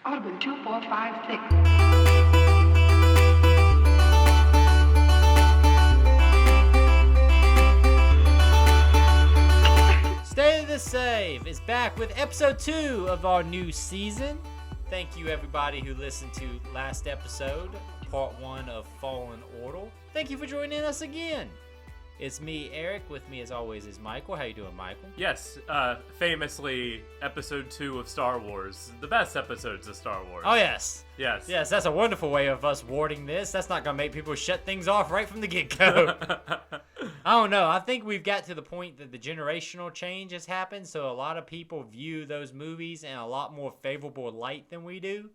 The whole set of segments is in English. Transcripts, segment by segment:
Audubon 2456. State of the Save is back with episode 2 of our new season. Thank you everybody who listened to last episode, part 1 of Fallen Order. Thank you for joining us again. It's me, Eric. With me as always is Michael. How you doing, Michael? Yes, famously episode 2 of Star Wars. The best episodes of Star Wars. Oh yes. Yes. Yes, that's a wonderful way of us wording this. That's not going to make people shut things off right from the get-go. I don't know. I think we've got to the point that the generational change has happened, so a lot of people view those movies in a lot more favorable light than we do.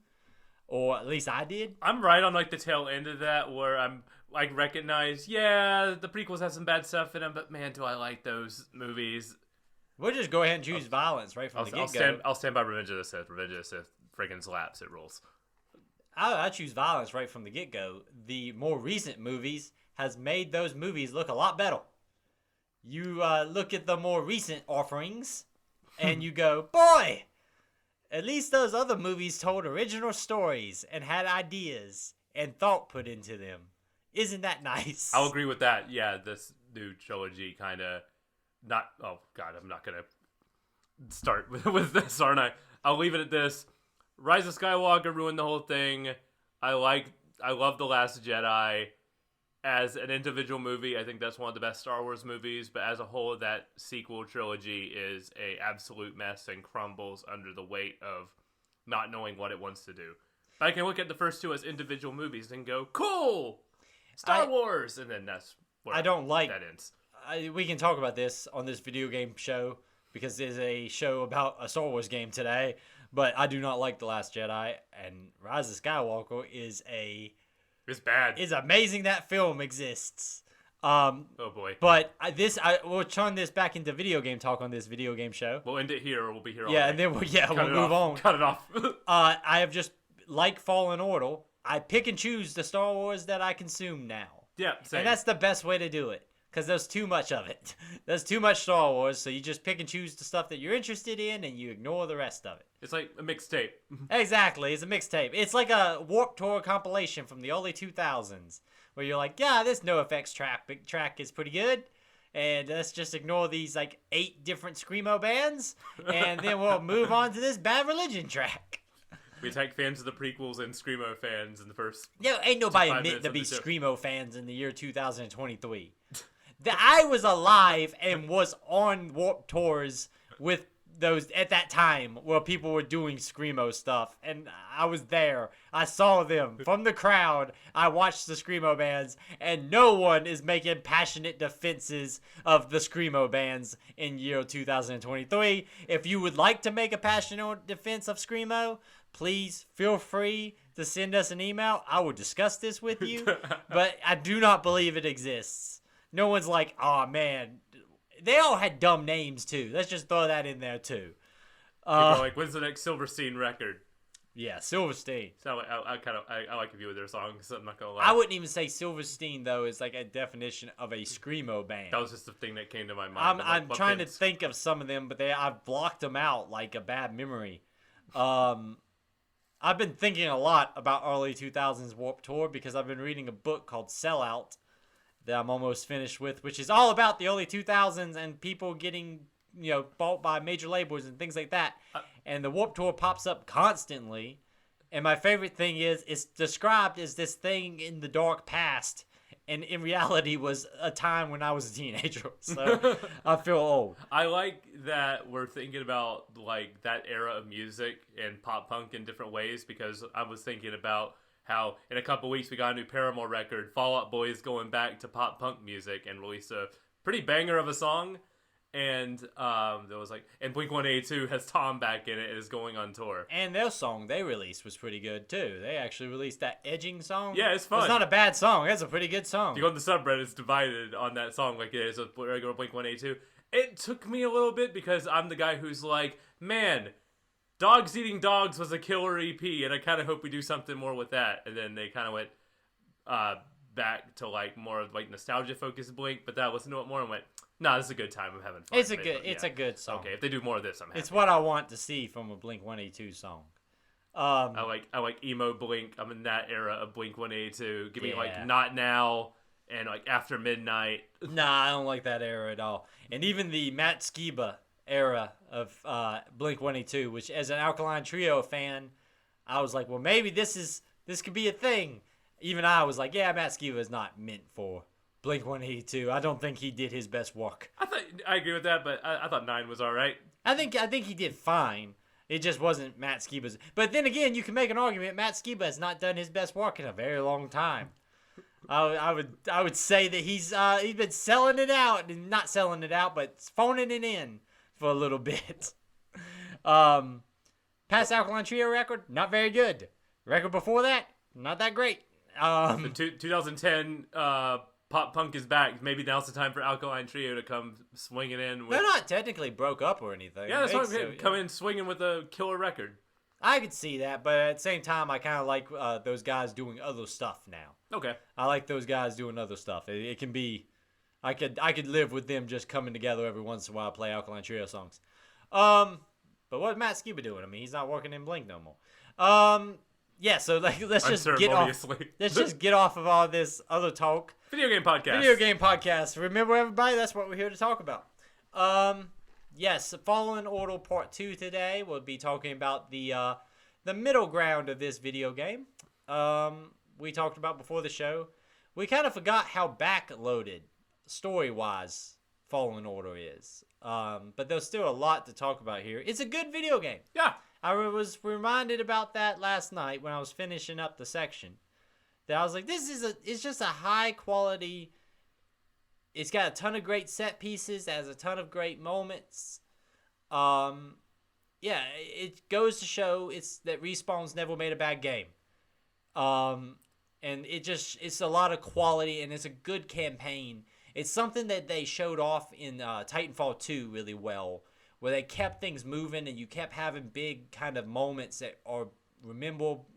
Or at least I did. I'm right on like the tail end of that where I'm like recognize, yeah, the prequels have some bad stuff in them, but man, do I like those movies. We'll just go ahead and choose violence right from the get-go. I'll stand by Revenge of the Sith. Revenge of the Sith freaking slaps. It rules. I choose violence right from the get-go. The more recent movies has made those movies look a lot better. You look at the more recent offerings, and you go, boy, at least those other movies told original stories and had ideas and thought put into them. Isn't that nice? I'll agree with that. Yeah, this new trilogy kind of not... Oh, God, I'm not going to start with this, aren't I? I'll leave it at this. Rise of Skywalker ruined the whole thing. I love The Last Jedi. As an individual movie, I think that's one of the best Star Wars movies, but as a whole, that sequel trilogy is a absolute mess and crumbles under the weight of not knowing what it wants to do. But I can look at the first two as individual movies and go, cool! Star Wars! And then that's where I don't like that ends. We can talk about this on this video game show, because there's a show about a Star Wars game today, but I do not like The Last Jedi, and Rise of Skywalker is It's bad. It's amazing that film exists. Oh boy. But we'll turn this back into video game talk on this video game show. We'll end it here, or we'll be here all Yeah, day. and then we'll move on. Cut it off. I have just, like Fallen Order, I pick and choose the Star Wars that I consume now. Yeah, same. And that's the best way to do it. Because there's too much of it. There's too much Star Wars, so you just pick and choose the stuff that you're interested in, and you ignore the rest of it. It's like a mixtape. Exactly, it's a mixtape. It's like a Warped Tour compilation from the early 2000s, where you're like, yeah, this NoFX track is pretty good, and let's just ignore these like 8 different Screamo bands, and then we'll move on to this Bad Religion track. We attack fans of the prequels and Screamo fans in the first... Yeah, ain't nobody 5 admit minutes to of be the show. Screamo fans in the year 2023. I was alive and was on Warped Tours with those at that time where people were doing Screamo stuff, and I was there. I saw them from the crowd. I watched the Screamo bands, and no one is making passionate defenses of the Screamo bands in year 2023. If you would like to make a passionate defense of Screamo, please feel free to send us an email. I will discuss this with you, but I do not believe it exists. No one's like, oh man, they all had dumb names too. Let's just throw that in there too. People are like, when's the next Silverstein record? Yeah, Silverstein. So I like a few of their songs. I'm not gonna lie. I wouldn't even say Silverstein though is like a definition of a Screamo band. That was just the thing that came to my mind. I'm trying to think of some of them, but I've blocked them out like a bad memory. I've been thinking a lot about early 2000s Warped Tour because I've been reading a book called Sellout that I'm almost finished with, which is all about the early 2000s and people getting, bought by major labels and things like that. And the Warped Tour pops up constantly. And my favorite thing is it's described as this thing in the dark past, and in reality was a time when I was a teenager. So I feel old. I like that we're thinking about like that era of music and pop punk in different ways, because I was thinking about how in a couple weeks we got a new Paramore record. Fall Out Boy is going back to pop punk music and released a pretty banger of a song. And there was like, and Blink-182 has Tom back in it and is going on tour. And their song they released was pretty good too. They actually released that Edging song. Yeah, it's fun. It's not a bad song. It's a pretty good song. If you go on the subreddit, it's divided on that song like it is with regular Blink-182. It took me a little bit because I'm the guy who's like, man, Dogs Eating Dogs was a killer EP, and I kind of hope we do something more with that. And then they kind of went back to like more of like nostalgia focused Blink, but that listened to it more and went, nah, this is a good time. I'm having fun. It's a good song. Okay, if they do more of this, I'm happy. It's what I want to see from a Blink-182 song. I like emo Blink. I'm in that era of Blink 182. Give me like Yeah. Not Now and like After Midnight. Nah, I don't like that era at all. And even the Matt Skiba era of Blink-182, which as an Alkaline Trio fan, I was like, well, maybe this could be a thing. Even I was like, yeah, Matt Skiba is not meant for Blink-182. I don't think he did his best work. I agree with that, but I thought 9 was all right. I think he did fine. It just wasn't Matt Skiba's. But then again, you can make an argument Matt Skiba has not done his best work in a very long time. I would say that he's been selling it out, and not selling it out, but phoning it in for a little bit. Past Alkaline Trio record, not very good. Record before that, not that great. The 2010 pop punk is back. Maybe now's the time for Alkaline Trio to come swinging in. They're not technically broke up or anything. Yeah, that's what I'm saying. Come in swinging with a killer record. I could see that, but at the same time, I kind of like those guys doing other stuff now. Okay. I like those guys doing other stuff. It can be, I could live with them just coming together every once in a while, play Alkaline Trio songs. But what's Matt Skiba doing? I mean, he's not working in Blink no more. Yeah. So let's just get off. Let's just get off of all this other talk. Video game podcast. Remember, everybody, that's what we're here to talk about. Yes, Fallen Order Part 2 today. We'll be talking about the middle ground of this video game. We talked about before the show. We kind of forgot how backloaded, story-wise, Fallen Order is. But there's still a lot to talk about here. It's a good video game. Yeah. I was reminded about that last night when I was finishing up the section. That I was like, it's just a high-quality... It's got a ton of great set pieces. It has a ton of great moments. Yeah, it goes to show that Respawn's never made a bad game. And it's a lot of quality, and it's a good campaign. It's something that they showed off in Titanfall 2 really well, where they kept things moving, and you kept having big kind of moments that are memorable,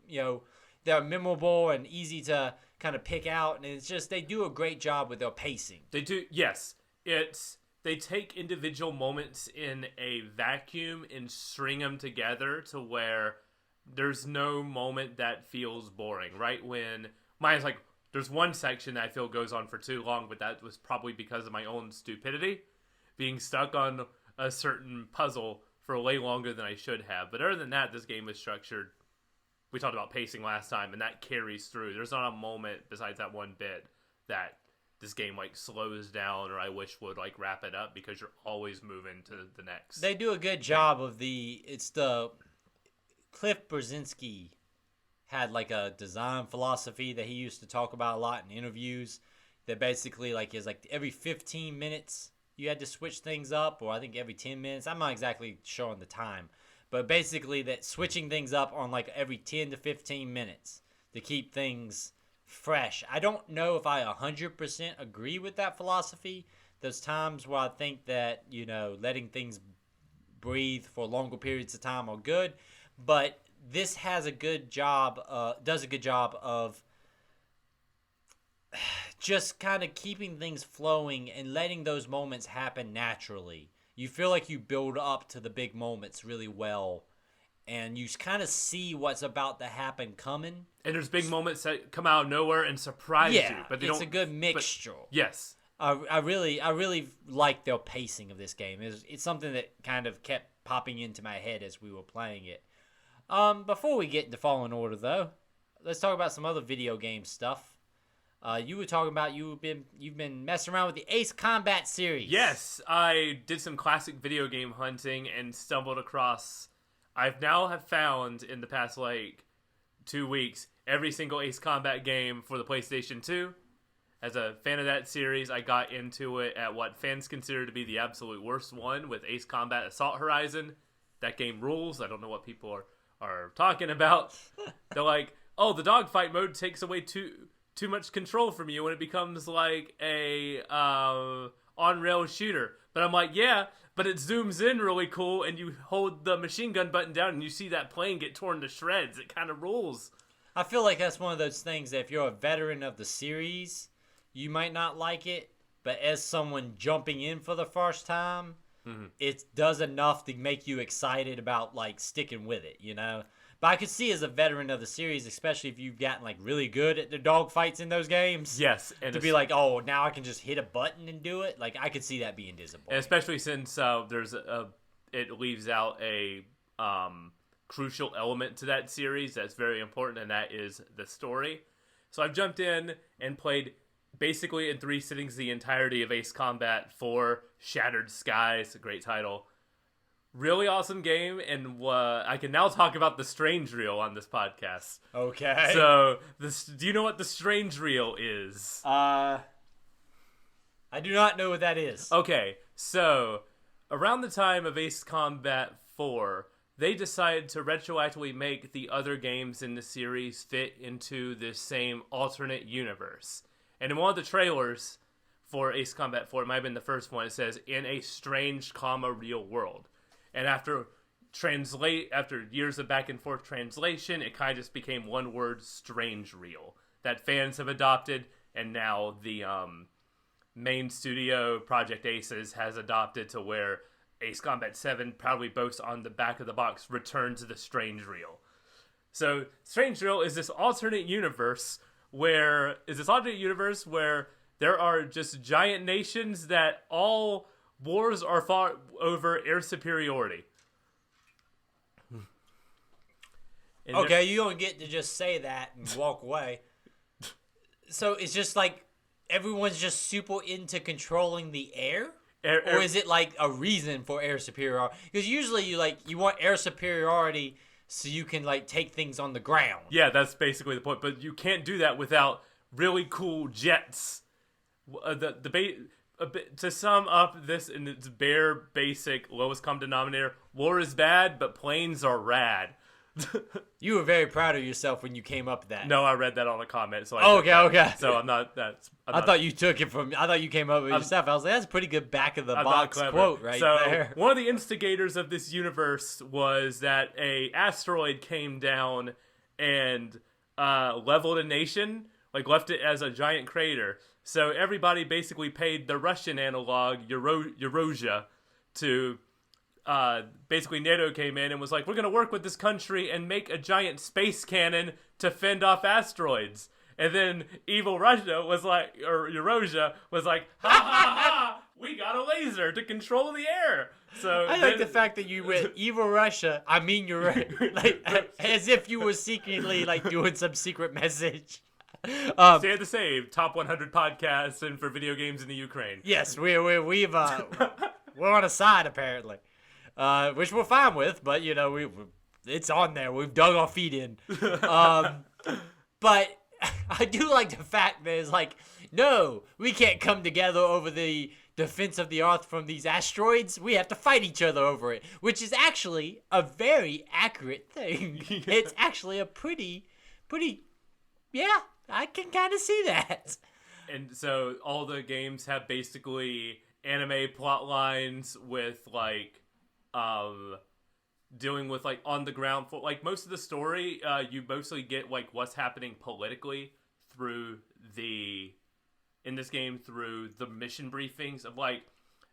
they're memorable and easy to kind of pick out, and it's just they do a great job with their pacing. They do, yes. They take individual moments in a vacuum and string them together to where there's no moment that feels boring, right? When mine's like, there's one section that I feel goes on for too long, but that was probably because of my own stupidity, being stuck on a certain puzzle for way longer than I should have. But other than that, this game is structured. We talked about pacing last time, and that carries through. There's not a moment besides that one bit that this game slows down or I wish would wrap it up, because you're always moving to the next. They do a good job of it's the Cliff Brzezinski had a design philosophy that he used to talk about a lot in interviews, that basically is every 15 minutes you had to switch things up, or I think every 10 minutes. I'm not exactly sure on the time. But basically that switching things up on every 10 to 15 minutes to keep things fresh. I don't know if I 100% agree with that philosophy. There's times where I think that, letting things breathe for longer periods of time are good. But this has a good job, does a good job of just kind of keeping things flowing and letting those moments happen naturally. You feel like you build up to the big moments really well, and you kind of see what's about to happen coming. And there's big moments that come out of nowhere and surprise you. But it's a good mixture. Yes. I really like their pacing of this game. It's something that kind of kept popping into my head as we were playing it. Before we get into Fallen Order, though, let's talk about some other video game stuff. You were talking about you've been messing around with the Ace Combat series. Yes, I did some classic video game hunting and stumbled across. I've now found in the past 2 weeks every single Ace Combat game for the PlayStation 2. As a fan of that series, I got into it at what fans consider to be the absolute worst one with Ace Combat Assault Horizon. That game rules. I don't know what people are talking about. They're like, oh, the dogfight mode takes away too much control from you when it becomes a on-rail shooter. But I'm like, yeah, but it zooms in really cool, and you hold the machine gun button down, and you see that plane get torn to shreds. It kind of rules. I feel like that's one of those things that if you're a veteran of the series, you might not like it, but as someone jumping in for the first time, it does enough to make you excited about sticking with it, But I could see as a veteran of the series, especially if you've gotten like really good at the dogfights in those games. Yes, and To be like, oh, now I can just hit a disappointing and do it. Like I could see that being disappointing. and especially since it leaves out a crucial element to that series that's very important, and that is the story. So I've jumped in and played basically in 3 sittings the entirety of Ace Combat 4 Shattered Skies, a great title. Really awesome game, and I can now talk about the Strange Reel on this podcast. Okay. So, do you know what the Strange Reel is? I do not know what that is. Okay, so around the time of Ace Combat 4, they decided to retroactively make the other games in the series fit into this same alternate universe. And in one of the trailers for Ace Combat 4, it might have been the first one, it says, in a strange, real world. And after years of back and forth translation, it kind of just became one word, Strange Reel, that fans have adopted, and now the main studio, Project Aces, has adopted to where Ace Combat 7 proudly boasts on the back of the box, Return to the Strange Reel. So, Strange Reel is this alternate universe where there are just giant nations that all wars are fought over air superiority. Okay, you don't get to just say that and walk away. So it's just like everyone's just super into controlling the air? Or is it like a reason for air superiority? Because usually you want air superiority so you can like take things on the ground. Yeah, that's basically the point. But you can't do that without really cool jets. To sum up this in its bare, basic, lowest common denominator, war is bad, but planes are rad. You were very proud of yourself when you came up with that. No, I read that on a comment. So okay. So I'm not. I thought you took it from. I thought you came up with it yourself. I was like, that's a pretty good back of the box quote right there. One of the instigators of this universe was that a asteroid came down and leveled a nation, like left it as a giant crater. So everybody basically paid the Russian analog, Eurasia, to basically NATO came in and was like, we're going to work with this country and make a giant space cannon to fend off asteroids. And then evil Russia was like, or Eurasia was like, ha ha ha, we got a laser to control the air. So I like the fact that you went evil Russia. I mean, you're right. Like as if you were secretly like doing some secret message. Stand to save top 100 podcasts and for video games in the Ukraine. Yes, we're on a side apparently, which we're fine with. But you know, it's on there. We've dug our feet in. But I do like the fact that it's like, no, we can't come together over the defense of the Earth from these asteroids. We have to fight each other over it, which is actually a very accurate thing. It's actually a pretty, yeah. I can kind of see that. And so all the games have basically anime plot lines with like dealing with like on the ground for like most of the story. You mostly get like what's happening politically through the mission briefings of like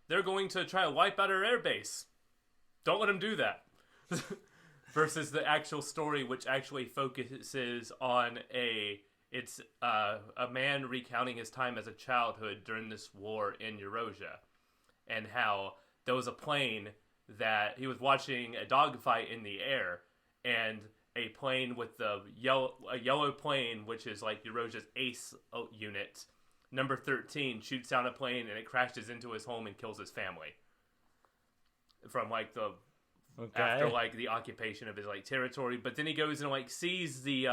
they're going to try to wipe out our airbase. Don't let them do that. Versus the actual story, which actually focuses on It's a man recounting his time as a childhood during this war in Eurasia, and how there was a plane that he was watching a dogfight in the air, and a plane with a yellow plane, which is like Eurasia's ace unit, number 13, shoots down a plane and it crashes into his home and kills his family. From like after like the occupation of his like territory, but then he goes and like sees the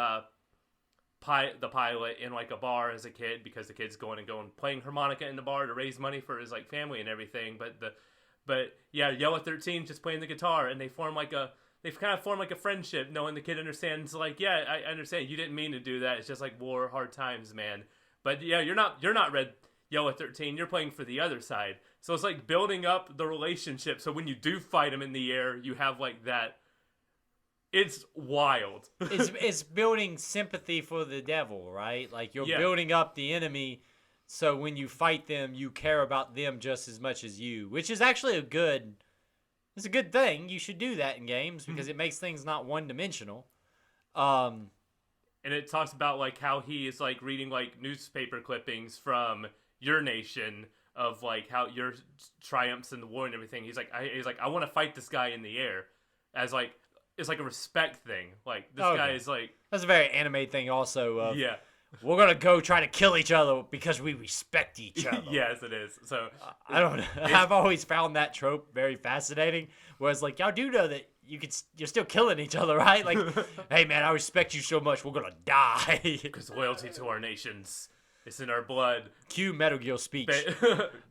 pilot in like a bar as a kid because the kid's going playing harmonica in the bar to raise money for his like family and everything. But Yellow 13 just playing the guitar, and they kind of form like a friendship, knowing the kid understands like, yeah, I understand you didn't mean to do that. It's just like war, hard times, man. But yeah, you're not Red Yellow 13. You're playing for the other side. So it's like building up the relationship. So when you do fight him in the air, you have like that. It's wild. It's building sympathy for the devil, right? Like you're building up the enemy, so when you fight them, you care about them just as much as you, which is actually it's a good thing. You should do that in games because it makes things not one-dimensional. And it talks about like how he is like reading like newspaper clippings from your nation of like how your triumphs in the war and everything. He's like I want to fight this guy in the air, as like it's like a respect thing. Like this guy is like that's a very anime thing also. Yeah. We're gonna go try to kill each other because we respect each other. Yes, it is. So I don't know. I've always found that trope very fascinating. Whereas like y'all do know that you're still killing each other, right? Like, hey man, I respect you so much, we're gonna die. Because loyalty to our nations, it's in our blood. Cue Metal Gear speech.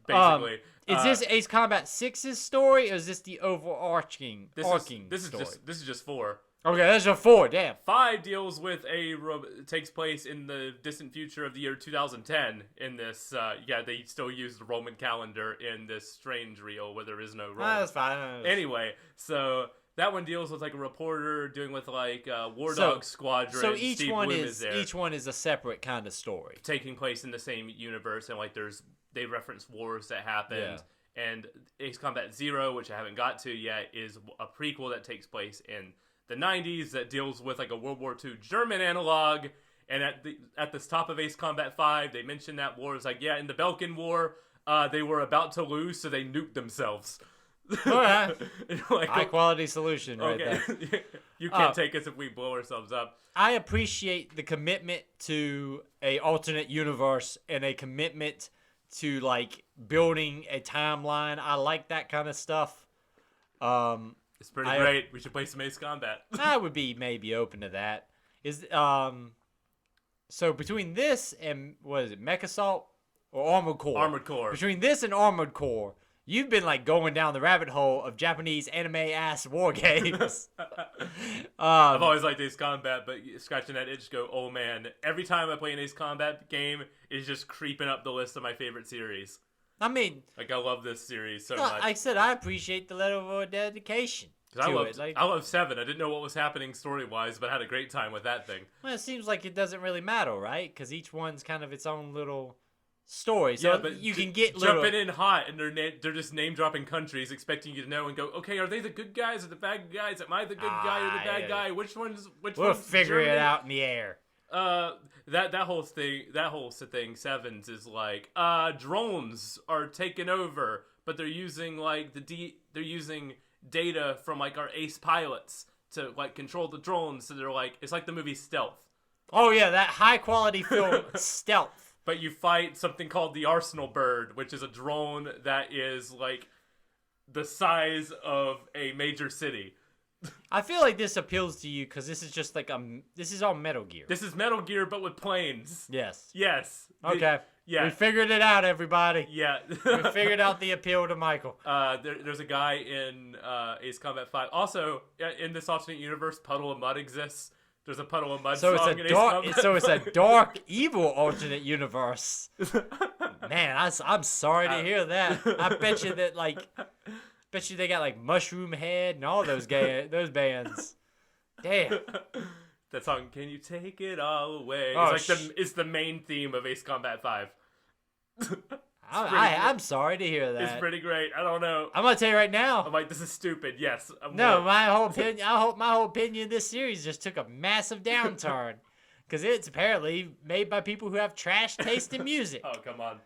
Basically, is this Ace Combat 6's story, or is this the overarching story? This is just 4. Okay, that's a 4. Damn. 5 deals with takes place in the distant future of the year 2010. In this, they still use the Roman calendar in this strange reel where there is no Rome. That's fine. Anyway, so that one deals with like a reporter doing with like War Dog Squadron. So each Steve one Bloom is there, each one is a separate kind of story, taking place in the same universe, and like they reference wars that happened. Yeah. And Ace Combat 0, which I haven't got to yet, is a prequel that takes place in the 90s that deals with like a World War II German analog. And at the top of Ace Combat 5, they mentioned that war. It's like, in the Balkan War, they were about to lose, so they nuked themselves. All right. Like, high quality solution right there. You can't take us if we blow ourselves up. I appreciate the commitment to a alternate universe and a commitment to like building a timeline. I like that kind of stuff. It's pretty great. We should play some Ace Combat. I would be maybe open to that. So between this and what is it, Mech Assault or Armored Core? Armored Core. Between this and Armored Core, you've been like going down the rabbit hole of Japanese anime ass war games. I've always liked Ace Combat, but scratching that itch, go, oh man! Every time I play an Ace Combat game, it's just creeping up the list of my favorite series. I mean, like I love this series so much. Like I said, I appreciate the level of dedication. I love 7. I didn't know what was happening story-wise, but I had a great time with that thing. Well, it seems like it doesn't really matter, right? Because each one's kind of its own little story. So but you can get jumping in hot, and they're just name-dropping countries, expecting you to know and go, okay, are they the good guys or the bad guys? Am I the good guy or the bad guy? Which one's We'll figure Germany? it out in the air. That whole thing, 7's is like, drones are taking over, but they're using like they're using data from like our ace pilots to like control the drones. So they're like, it's like the movie Stealth. Oh yeah, that high quality film Stealth. But you fight something called the Arsenal Bird, which is a drone that is like the size of a major city. I feel like this appeals to you because this is just like this is all Metal Gear. This is Metal Gear, but with planes. Yes. Okay. We figured it out, everybody. Yeah. We figured out the appeal to Michael. There's a guy in Ace Combat 5. Also, in this alternate universe, Puddle of Mud exists. There's a Puddle of Mud song in Ace Combat. So it's a dark, evil alternate universe. Man, I'm sorry to hear that. I bet you that Bet you they got like Mushroom Head and all those bands. Damn. That song, Can You Take It All Away? Oh, it's the main theme of Ace Combat 5. I'm sorry to hear that. It's pretty great. I don't know. I'm gonna tell you right now. I'm like, this is stupid. Yes. My whole opinion. I hope my whole opinion of this series just took a massive downturn. Because it's apparently made by people who have trash taste in music. Oh, come on.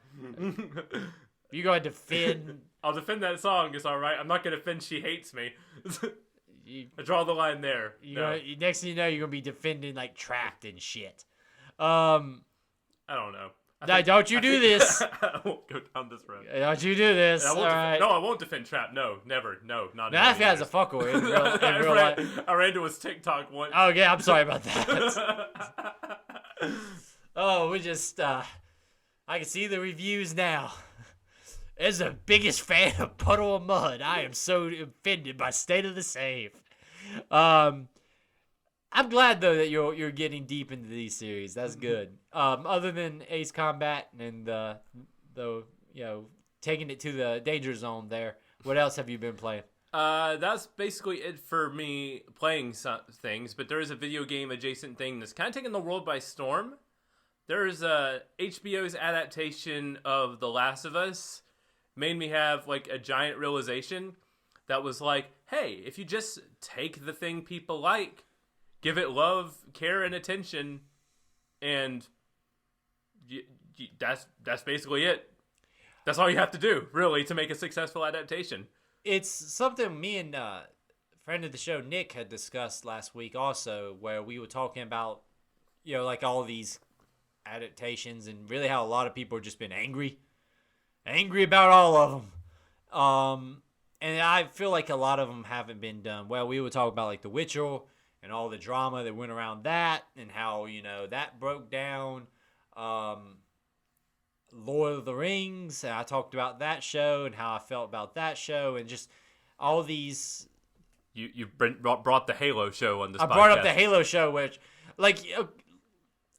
You're going to defend... I'll defend that song. It's all right. I'm not going to defend She Hates Me. I draw the line there. Next thing you know, you're going to be defending, like, Trapped and shit. I don't know. Don't you do this. I won't go down this road. Don't you do this. All right. No, I won't defend Trapped. No, never. No, not that guy's a fucker in real life. I ran to his TikTok once. Oh, yeah, I'm sorry about that. We just... I can see the reviews now. As the biggest fan of Puddle of Mud, I am so offended by State of the Save. I'm glad though that you're getting deep into these series. That's good. Other than Ace Combat and the taking it to the danger zone there, what else have you been playing? That's basically it for me playing some things. But there is a video game adjacent thing that's kind of taking the world by storm. There's HBO's adaptation of The Last of Us. Made me have like a giant realization that was like, hey, if you just take the thing people like give it love, care, and attention, and that's basically it. That's all you have to do, really, to make a successful adaptation. It's something me and friend of the show Nick had discussed last week also, where we were talking about, like all these adaptations and really how a lot of people have just been angry about all of them. And I feel like a lot of them haven't been done well. We were talking about like The Witcher and all the drama that went around that and how, that broke down. Lord of the Rings, and I talked about that show and how I felt about that show, and just all these. You brought the Halo show on this podcast. I brought up the Halo show, which,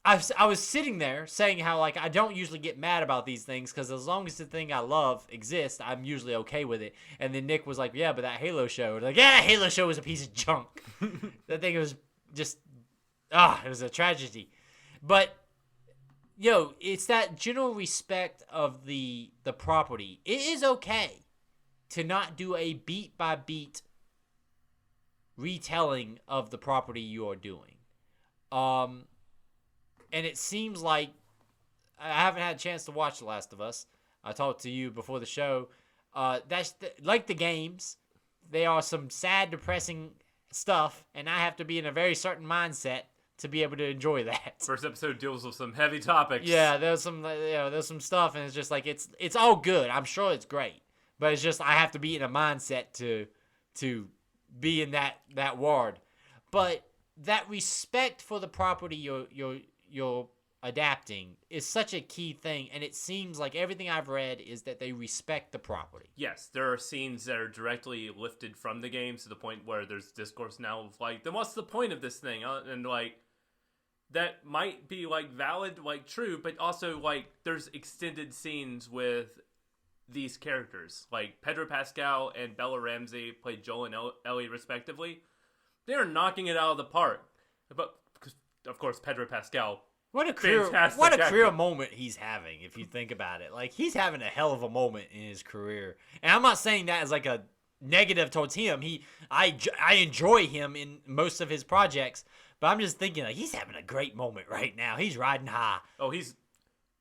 I was sitting there saying how, I don't usually get mad about these things because as long as the thing I love exists, I'm usually okay with it. And then Nick was like, yeah, but that Halo show. Halo show was a piece of junk. That thing was just, it was a tragedy. But, it's that general respect of the property. It is okay to not do a beat-by-beat retelling of the property you are doing. And it seems like I haven't had a chance to watch The Last of Us. I talked to you before the show. Like the games, they are some sad, depressing stuff, and I have to be in a very certain mindset to be able to enjoy that. First episode deals with some heavy topics. Yeah, there's some stuff, and it's just like it's all good. I'm sure it's great, but it's just I have to be in a mindset to be in that ward. But that respect for the property you're adapting is such a key thing, and it seems like everything I've read is that they respect the property. Yes, there are scenes that are directly lifted from the games to the point where there's discourse now of then what's the point of this thing? And that might be valid, true, but also there's extended scenes with these characters. Pedro Pascal and Bella Ramsey played Joel and Ellie respectively. They're knocking it out of the park. But of course, Pedro Pascal. What a career moment he's having, if you think about it. He's having a hell of a moment in his career. And I'm not saying that as a negative towards him. I enjoy him in most of his projects, but I'm just thinking he's having a great moment right now. He's riding high. Oh, he's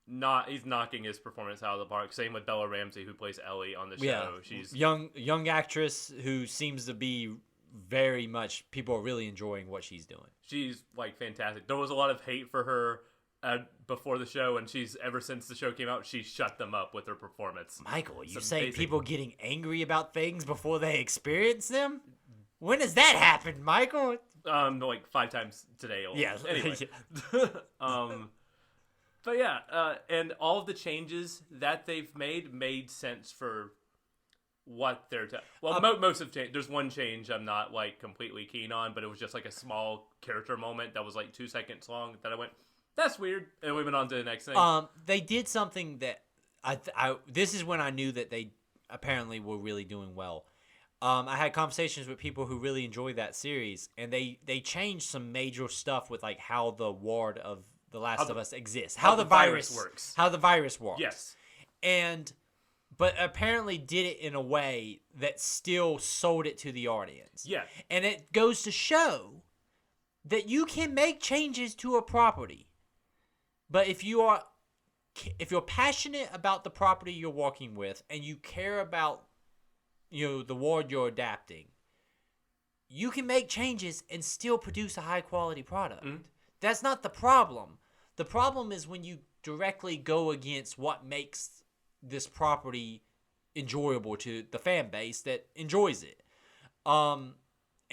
knocking his performance out of the park. Same with Bella Ramsey, who plays Ellie on the show. Yeah. She's young actress who seems to be very much, people are really enjoying what she's doing. She's fantastic. There was a lot of hate for her before the show, and ever since the show came out, she shut them up with her performance. Michael, you say people getting angry about things before they experience them? When does that happen, Michael? 5 times today. Yeah. Anyway. But yeah, and all of the changes that they've made sense for what they're most of change. There's one change I'm not completely keen on, but it was just a small character moment that was 2 seconds long that I went, that's weird, and we went on to the next thing. They did something that I this is when I knew that they apparently were really doing well. I had conversations with people who really enjoyed that series, and they changed some major stuff with how the ward of The Last of Us exists, how the virus works, how the virus works. Yes, but apparently did it in a way that still sold it to the audience. Yeah, and it goes to show that you can make changes to a property, but if you're passionate about the property you're working with and you care about the ward you're adapting, you can make changes and still produce a high quality product. Mm-hmm. That's not the problem. The problem is when you directly go against what makes this property enjoyable to the fan base that enjoys it. And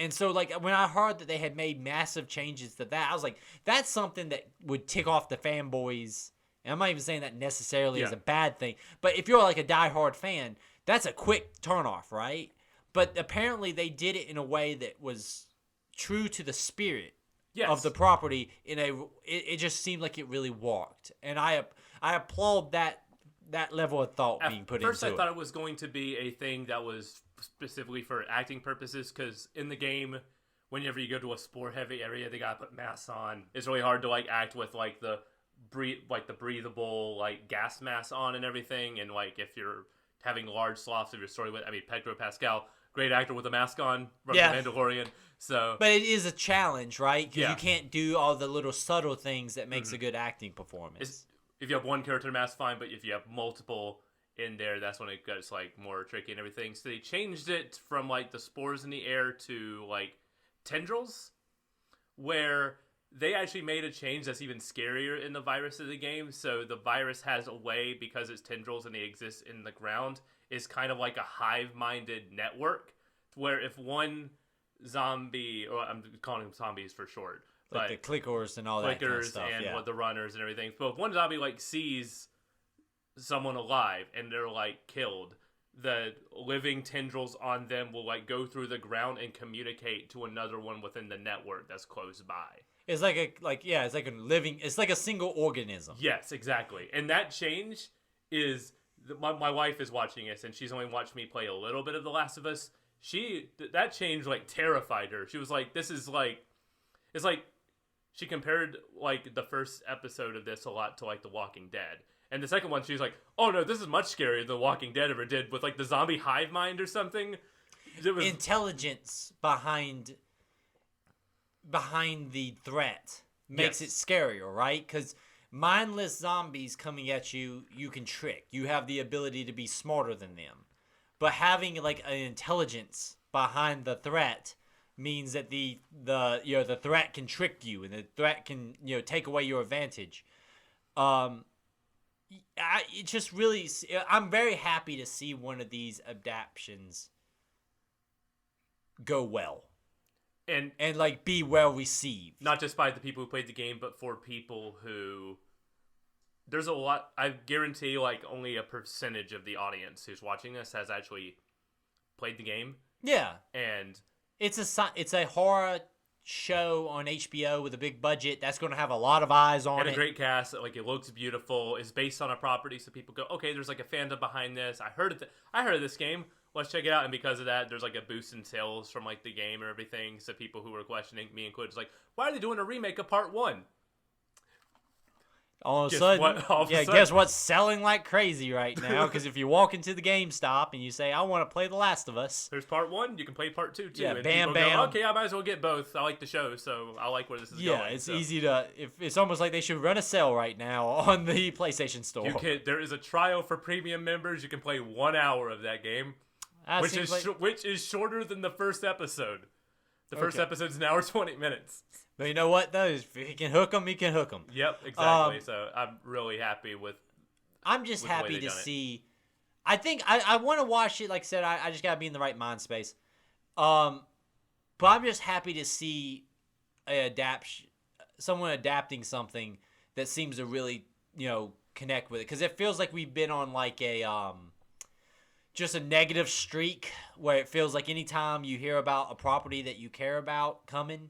so when I heard that they had made massive changes to that, I was like, that's something that would tick off the fanboys. And I'm not even saying that necessarily is a bad thing, but if you're a diehard fan, that's a quick turnoff, right? But apparently they did it in a way that was true to the spirit of the property. It just seemed like it really walked, and I applaud that level of thought being put into it. At first, I thought it was going to be a thing that was specifically for acting purposes, because in the game, whenever you go to a spore-heavy area, they gotta put masks on. It's really hard to act with the breathable gas mask on and everything, and if you're having large swaths of your story with, Pedro Pascal great actor with a mask on from Yeah. The Mandalorian. So, But it is a challenge, right? Because Yeah. you can't do all the little subtle things that makes a good acting performance. if you have one character mask, fine. But if you have multiple in there, that's when it gets like more tricky and everything. So they changed it from like the spores in the air to like tendrils, where they actually made a change that's even scarier in the virus of the game. So the virus has a way, because it's tendrils and they exist in the ground, is kind of like a hive-minded network, where if one zombie, or I'm calling them zombies for short, Like the clickers and all that kind of clickers stuff. and Yeah. what the runners and everything. But if one zombie like sees someone alive and they're like killed, the living tendrils on them will like go through the ground and communicate to another one within the network that's close by. It's like it's like a single organism. Yes, exactly. And that change is my wife is watching this, and she's only watched me play a little bit of The Last of Us. That change like terrified her. She was like, "This is like," it's like she compared like the first episode of this a lot to like The Walking Dead, and the second one she's like, "Oh no, this is much scarier than The Walking Dead ever did with like the zombie hive mind or something." It was Intelligence behind the threat makes it scarier, right? Because mindless zombies coming at you, you can trick. You have the ability to be smarter than them. But having like an intelligence behind the threat means that the threat can trick you, and the threat can take away your advantage. It just really, I'm very happy to see one of these adaptations go well. And like be well received. not just by the people who played the game, but for people who... There's a lot... I guarantee like only a percentage of the audience who's watching this has actually played the game. Yeah. And It's a horror show on HBO with a big budget that's going to have a lot of eyes on and it. a great cast. Like, it looks beautiful. It's based on a property, so people go, okay, there's like a fandom behind this. I heard of this game. Let's check it out. And because of that, there's like a boost in sales from like the game and everything. So people who were questioning, me included, like, why are they doing a remake of Part 1? All of a Guess sudden, what? All of a sudden. guess what's selling like crazy right now? Because if you walk into the GameStop and you say, I want to play The Last of Us. There's Part 1. You can play Part 2 too. Yeah, and bam, people bam. Go, okay, I might as well get both. I like the show, so I like where this is going. Yeah, it's so. easy to... It's almost like they should run a sale right now on the PlayStation Store. There is a trial for premium members. You can play 1 hour of that game. That Which seems is like- which is shorter than the first episode. The first Okay. episode's an hour 20 minutes. But you know what, though? If you can hook them, you can hook them. Yep, exactly. So I'm really happy with. I'm just with the way happy they to done it. see. I think I want to watch it. Like I said, I just gotta be in the right mind space. But I'm just happy to see someone adapting something that seems to really connect with it, because it feels like we've been on like a just a negative streak where it feels like anytime you hear about a property that you care about coming,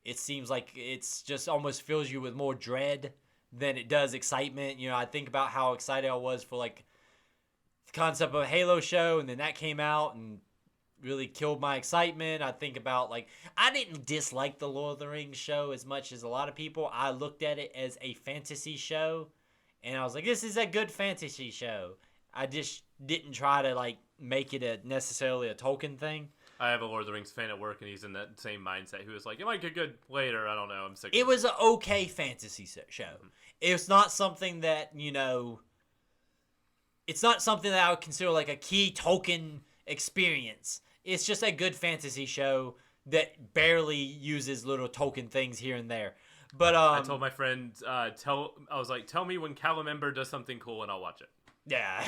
it seems like it's just almost fills you with more dread than it does excitement. I think about how excited I was for like the concept of a Halo show, and then that came out and really killed my excitement. I think about like, I didn't dislike the Lord of the Rings show as much as a lot of people. I looked at it as a fantasy show, and I was like, this is a good fantasy show. I just didn't try to like make it necessarily a Tolkien thing. I have a Lord of the Rings fan at work, and he's in that same mindset. He was like, it might get good later. I don't know. I'm sick of It was an okay fantasy show. It's not something that, it's not something that I would consider like a key Tolkien experience. It's just a good fantasy show that barely uses little Tolkien things here and there. But I told my friend, I was like, tell me when Calamember does something cool, and I'll watch it. yeah,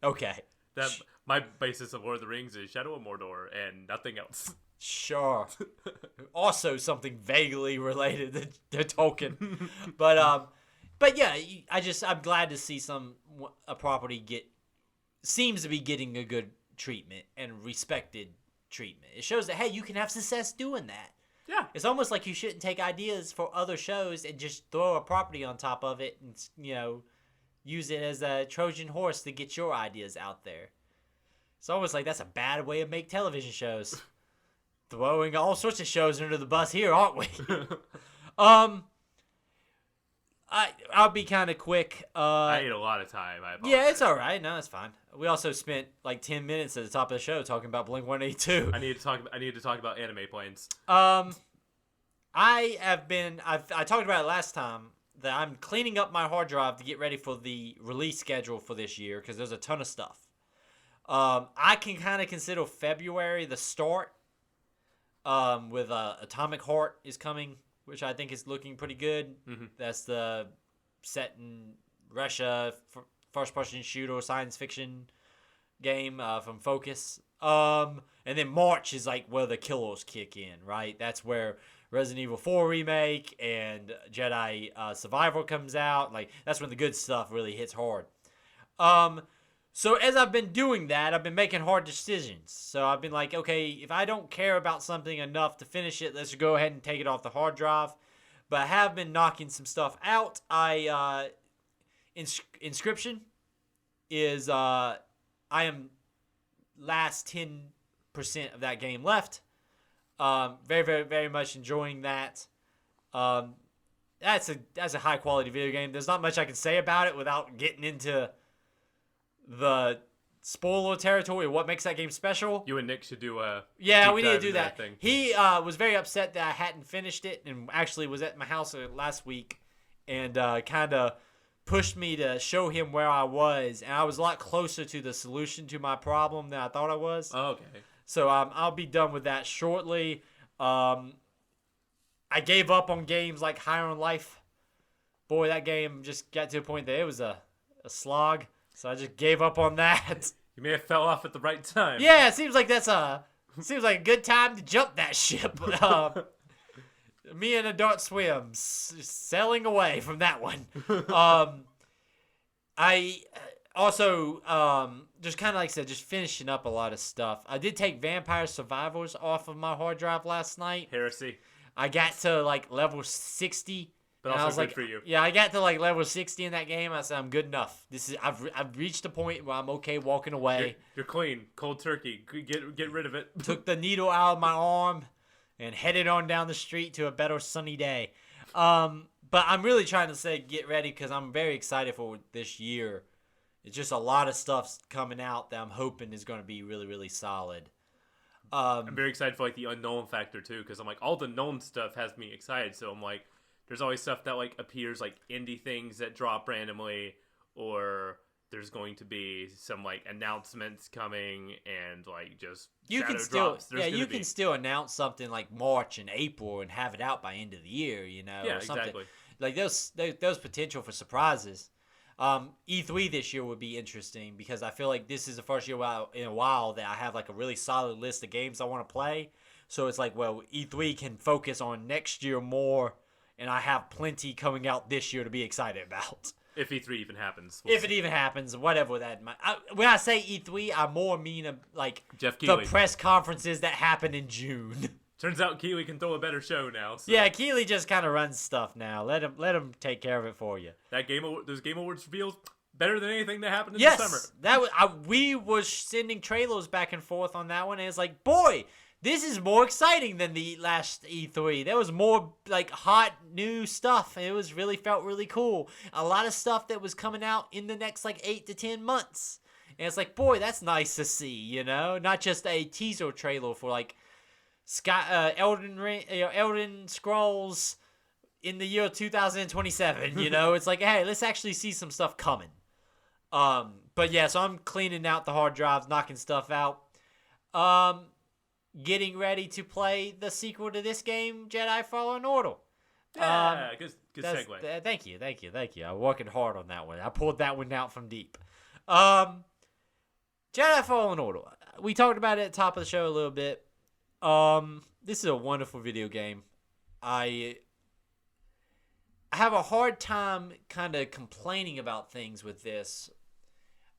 okay. That my basis of Lord of the Rings is Shadow of Mordor and nothing else. Sure. Also something vaguely related to Tolkien. But yeah, I'm glad to see a property seems to be getting a good treatment and respected treatment. It shows that, hey, you can have success doing that. Yeah. It's almost like you shouldn't take ideas for other shows and just throw a property on top of it and, use it as a Trojan horse to get your ideas out there. It's almost like that's a bad way to make television shows. Throwing all sorts of shows under the bus here, aren't we? I'll be kind of quick. I ate a lot of time. I apologize. Yeah, it's all right. No, it's fine. We also spent like 10 minutes at the top of the show talking about Blink-182. I need to talk about anime planes. I talked about it last time that I'm cleaning up my hard drive to get ready for the release schedule for this year because there's a ton of stuff. I can kind of consider February the start. With Atomic Heart is coming, which I think is looking pretty good. Mm-hmm. That's the set in Russia, first-person shooter science fiction game from Focus. And then March is like where the killers kick in, right? That's where Resident Evil 4 remake and Jedi Survivor comes out. Like that's when the good stuff really hits hard. So as I've been doing that, I've been making hard decisions. So I've been like, okay, if I don't care about something enough to finish it, let's go ahead and take it off the hard drive. But I have been knocking some stuff out. Inscription is I am last 10% of that game left. Very, very, very much enjoying that. That's a high quality video game. There's not much I can say about it without getting into the spoiler territory of what makes that game special. You and Nick should do a we need to do that thing. He was very upset that I hadn't finished it and actually was at my house last week and kind of pushed me to show him where I was, and I was a lot closer to the solution to my problem than I thought I was. Oh, okay. So I'll be done with that shortly. I gave up on games like Higher on Life. Boy, that game just got to a point that it was a slog. So I just gave up on that. You may have fell off at the right time. Yeah, it seems like a good time to jump that ship. Me and Adult Swim sailing away from that one. I also just kind of like I said, just finishing up a lot of stuff. I did take Vampire Survivors off of my hard drive last night. Heresy. I got to like level 60. But and also I was good like, for you. Yeah, I got to like level 60 in that game. I said, I'm good enough. I've reached a point where I'm okay walking away. You're clean. Cold turkey. Get rid of it. Took the needle out of my arm and headed on down the street to a better sunny day. But I'm really trying to say get ready because I'm very excited for this year. It's just a lot of stuff's coming out that I'm hoping is going to be really, really solid. I'm very excited for like the unknown factor too because I'm like all the known stuff has me excited. So I'm like, there's always stuff that like appears like indie things that drop randomly, or there's going to be some like announcements coming and like just you shadow can still drops. you can still announce something like March and April and have it out by end of the year, you know. Yeah, or something. exactly. Like there's potential for surprises. E3 this year would be interesting because I feel like this is the first year in a while that I have like a really solid list of games I want to play. So it's like, well, E3 can focus on next year more. And I have plenty coming out this year to be excited about. If E3 even happens. If it even happens, whatever that might. When I say E3, I more mean like Jeff the Keighley. press conferences that happen in June. Turns out Keighley can throw a better show now. So. Yeah, Keighley just kind of runs stuff now. Let him take care of it for you. Those Game Awards reveals better than anything that happened in yes, the summer. That was we was sending trailers back and forth on that one, and it's like, boy, this is more exciting than the last E3. There was more like hot new stuff. It felt really cool. A lot of stuff that was coming out in the next like 8 to 10 months. And it's like, boy, that's nice to see, you know? Not just a teaser trailer for like Elden Scrolls in the year 2027, you know? It's like, hey, let's actually see some stuff coming. But yeah, so I'm cleaning out the hard drives, knocking stuff out. Getting ready to play the sequel to this game, Jedi Fallen Order. Yeah, good segue. Thank you. I'm working hard on that one. I pulled that one out from deep. Jedi Fallen Order. We talked about it at the top of the show a little bit. This is a wonderful video game. I have a hard time kind of complaining about things with this.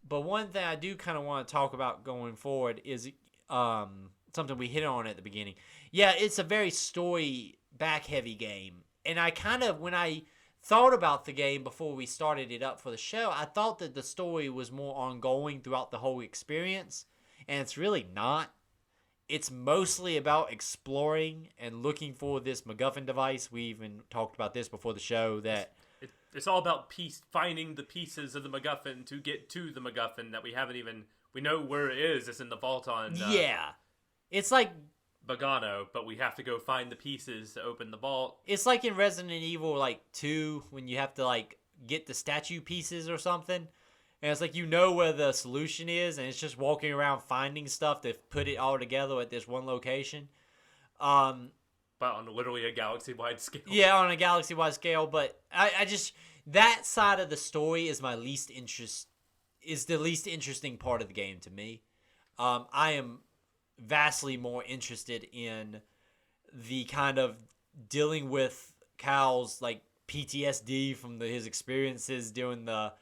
But one thing I do kind of want to talk about going forward is something we hit on at the beginning. Yeah, it's a very story back heavy game. And I kind of, when I thought about the game before we started it up for the show, I thought that the story was more ongoing throughout the whole experience. And it's really not. It's mostly about exploring and looking for this MacGuffin device. We even talked about this before the show. That It's all about finding the pieces of the MacGuffin to get to the MacGuffin that we haven't even. We know where it is. It's in the vault on. Yeah, it's like Bogano, but we have to go find the pieces to open the vault. It's like in Resident Evil 2 when you have to get the statue pieces or something. And it's like you know where the solution is, and it's just walking around finding stuff to put it all together at this one location. But on literally a galaxy-wide scale. Yeah, on a galaxy-wide scale. But I just that side of the story is the least interesting part of the game to me. I am vastly more interested in the kind of dealing with Cal's PTSD from his experiences during the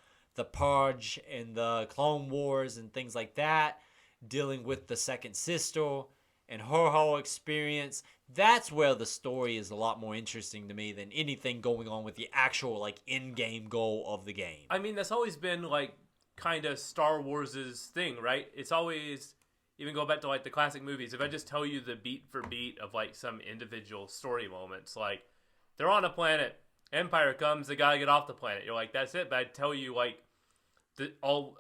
Purge and the Clone Wars and things like that, dealing with the second sister and her whole experience. That's where the story is a lot more interesting to me than anything going on with the actual in-game goal of the game. I mean, that's always been kind of Star Wars' thing, right? It's always, even go back to the classic movies, if I just tell you the beat for beat of some individual story moments, they're on a planet, Empire comes, they gotta get off the planet. You're that's it. But I tell you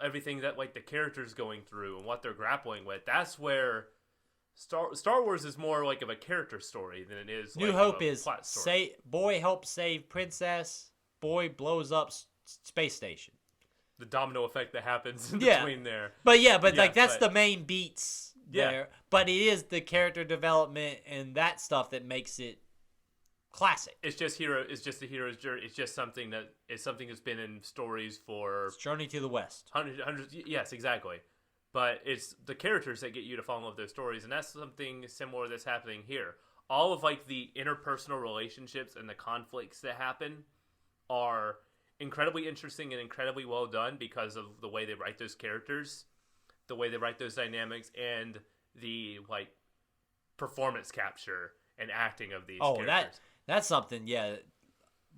everything that the characters going through and what they're grappling with. That's where Star Wars is more of a character story than it is. New Hope is boy helps save princess, boy blows up space station. The domino effect that happens in between there. But that's the main beats there. Yeah. But it is the character development and that stuff that makes it classic. It's just the hero's journey. It's just something that's been in stories for Journey to the West. Hundreds. Yes, exactly. But it's the characters that get you to fall in love with those stories, and that's something similar that's happening here. All of the interpersonal relationships and the conflicts that happen are incredibly interesting and incredibly well done because of the way they write those characters, the way they write those dynamics, and the performance capture and acting of these characters. That's something, to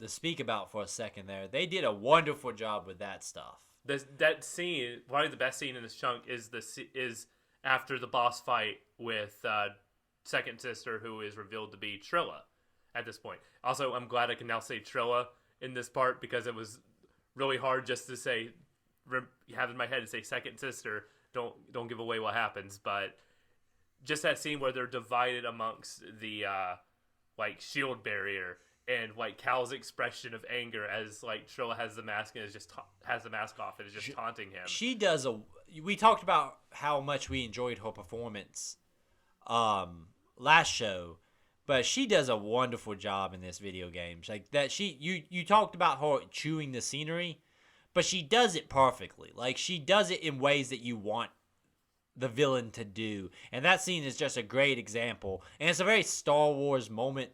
speak about for a second there. They did a wonderful job with that stuff. That scene, probably the best scene in this chunk, is after the boss fight with second sister, who is revealed to be Trilla at this point. Also, I'm glad I can now say Trilla in this part because it was really hard just to say, have in my head to say second sister. Don't give away what happens, but just that scene where they're divided amongst the shield barrier, and Cal's expression of anger as Trilla has the mask and has the mask off and is just taunting him. She does we talked about how much we enjoyed her performance last show, but she does a wonderful job in this video game. You talked about her chewing the scenery, but she does it perfectly. She does it in ways that you want the villain to do. And that scene is just a great example. And it's a very Star Wars moment.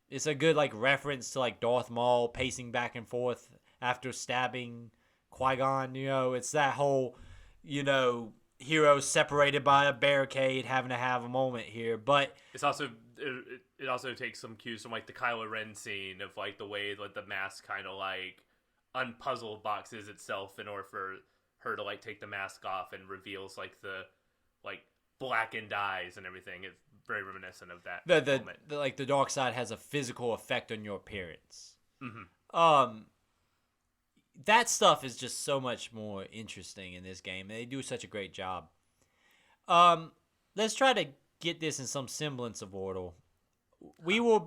It's a good reference to Darth Maul pacing back and forth after stabbing Qui-Gon. It's that whole, heroes separated by a barricade having to have a moment here. But it's also it also takes some cues from the Kylo Ren scene of the way the mask kind of unpuzzle boxes itself in order for her to take the mask off and reveals the blackened eyes and everything. It's very reminiscent of that moment. The dark side has a physical effect on your appearance. Mm-hmm. That stuff is just so much more interesting in this game. They do such a great job. Let's try to get this in some semblance of order. We were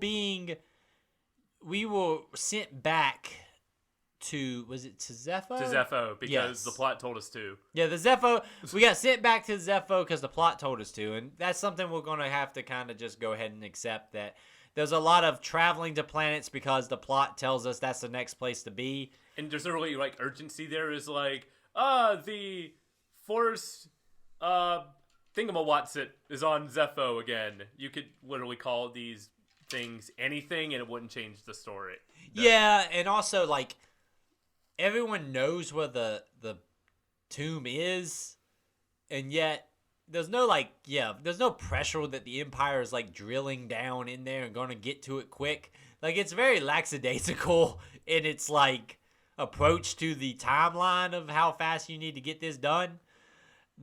sent back to, was it to Zepho? To Zepho, because the plot told us to. Yeah, the Zepho, we got sent back to Zepho because the plot told us to, and that's something we're going to have to kind of just go ahead and accept, that there's a lot of traveling to planets because the plot tells us that's the next place to be. And there's a really, urgency there is the Force, Thingamawatsit is on Zepho again. You could literally call these things anything and it wouldn't change the story. Yeah, and also, everyone knows where the tomb is, and yet there's no there's no pressure that the Empire is drilling down in there and gonna get to it quick. It's very lackadaisical in its approach to the timeline of how fast you need to get this done.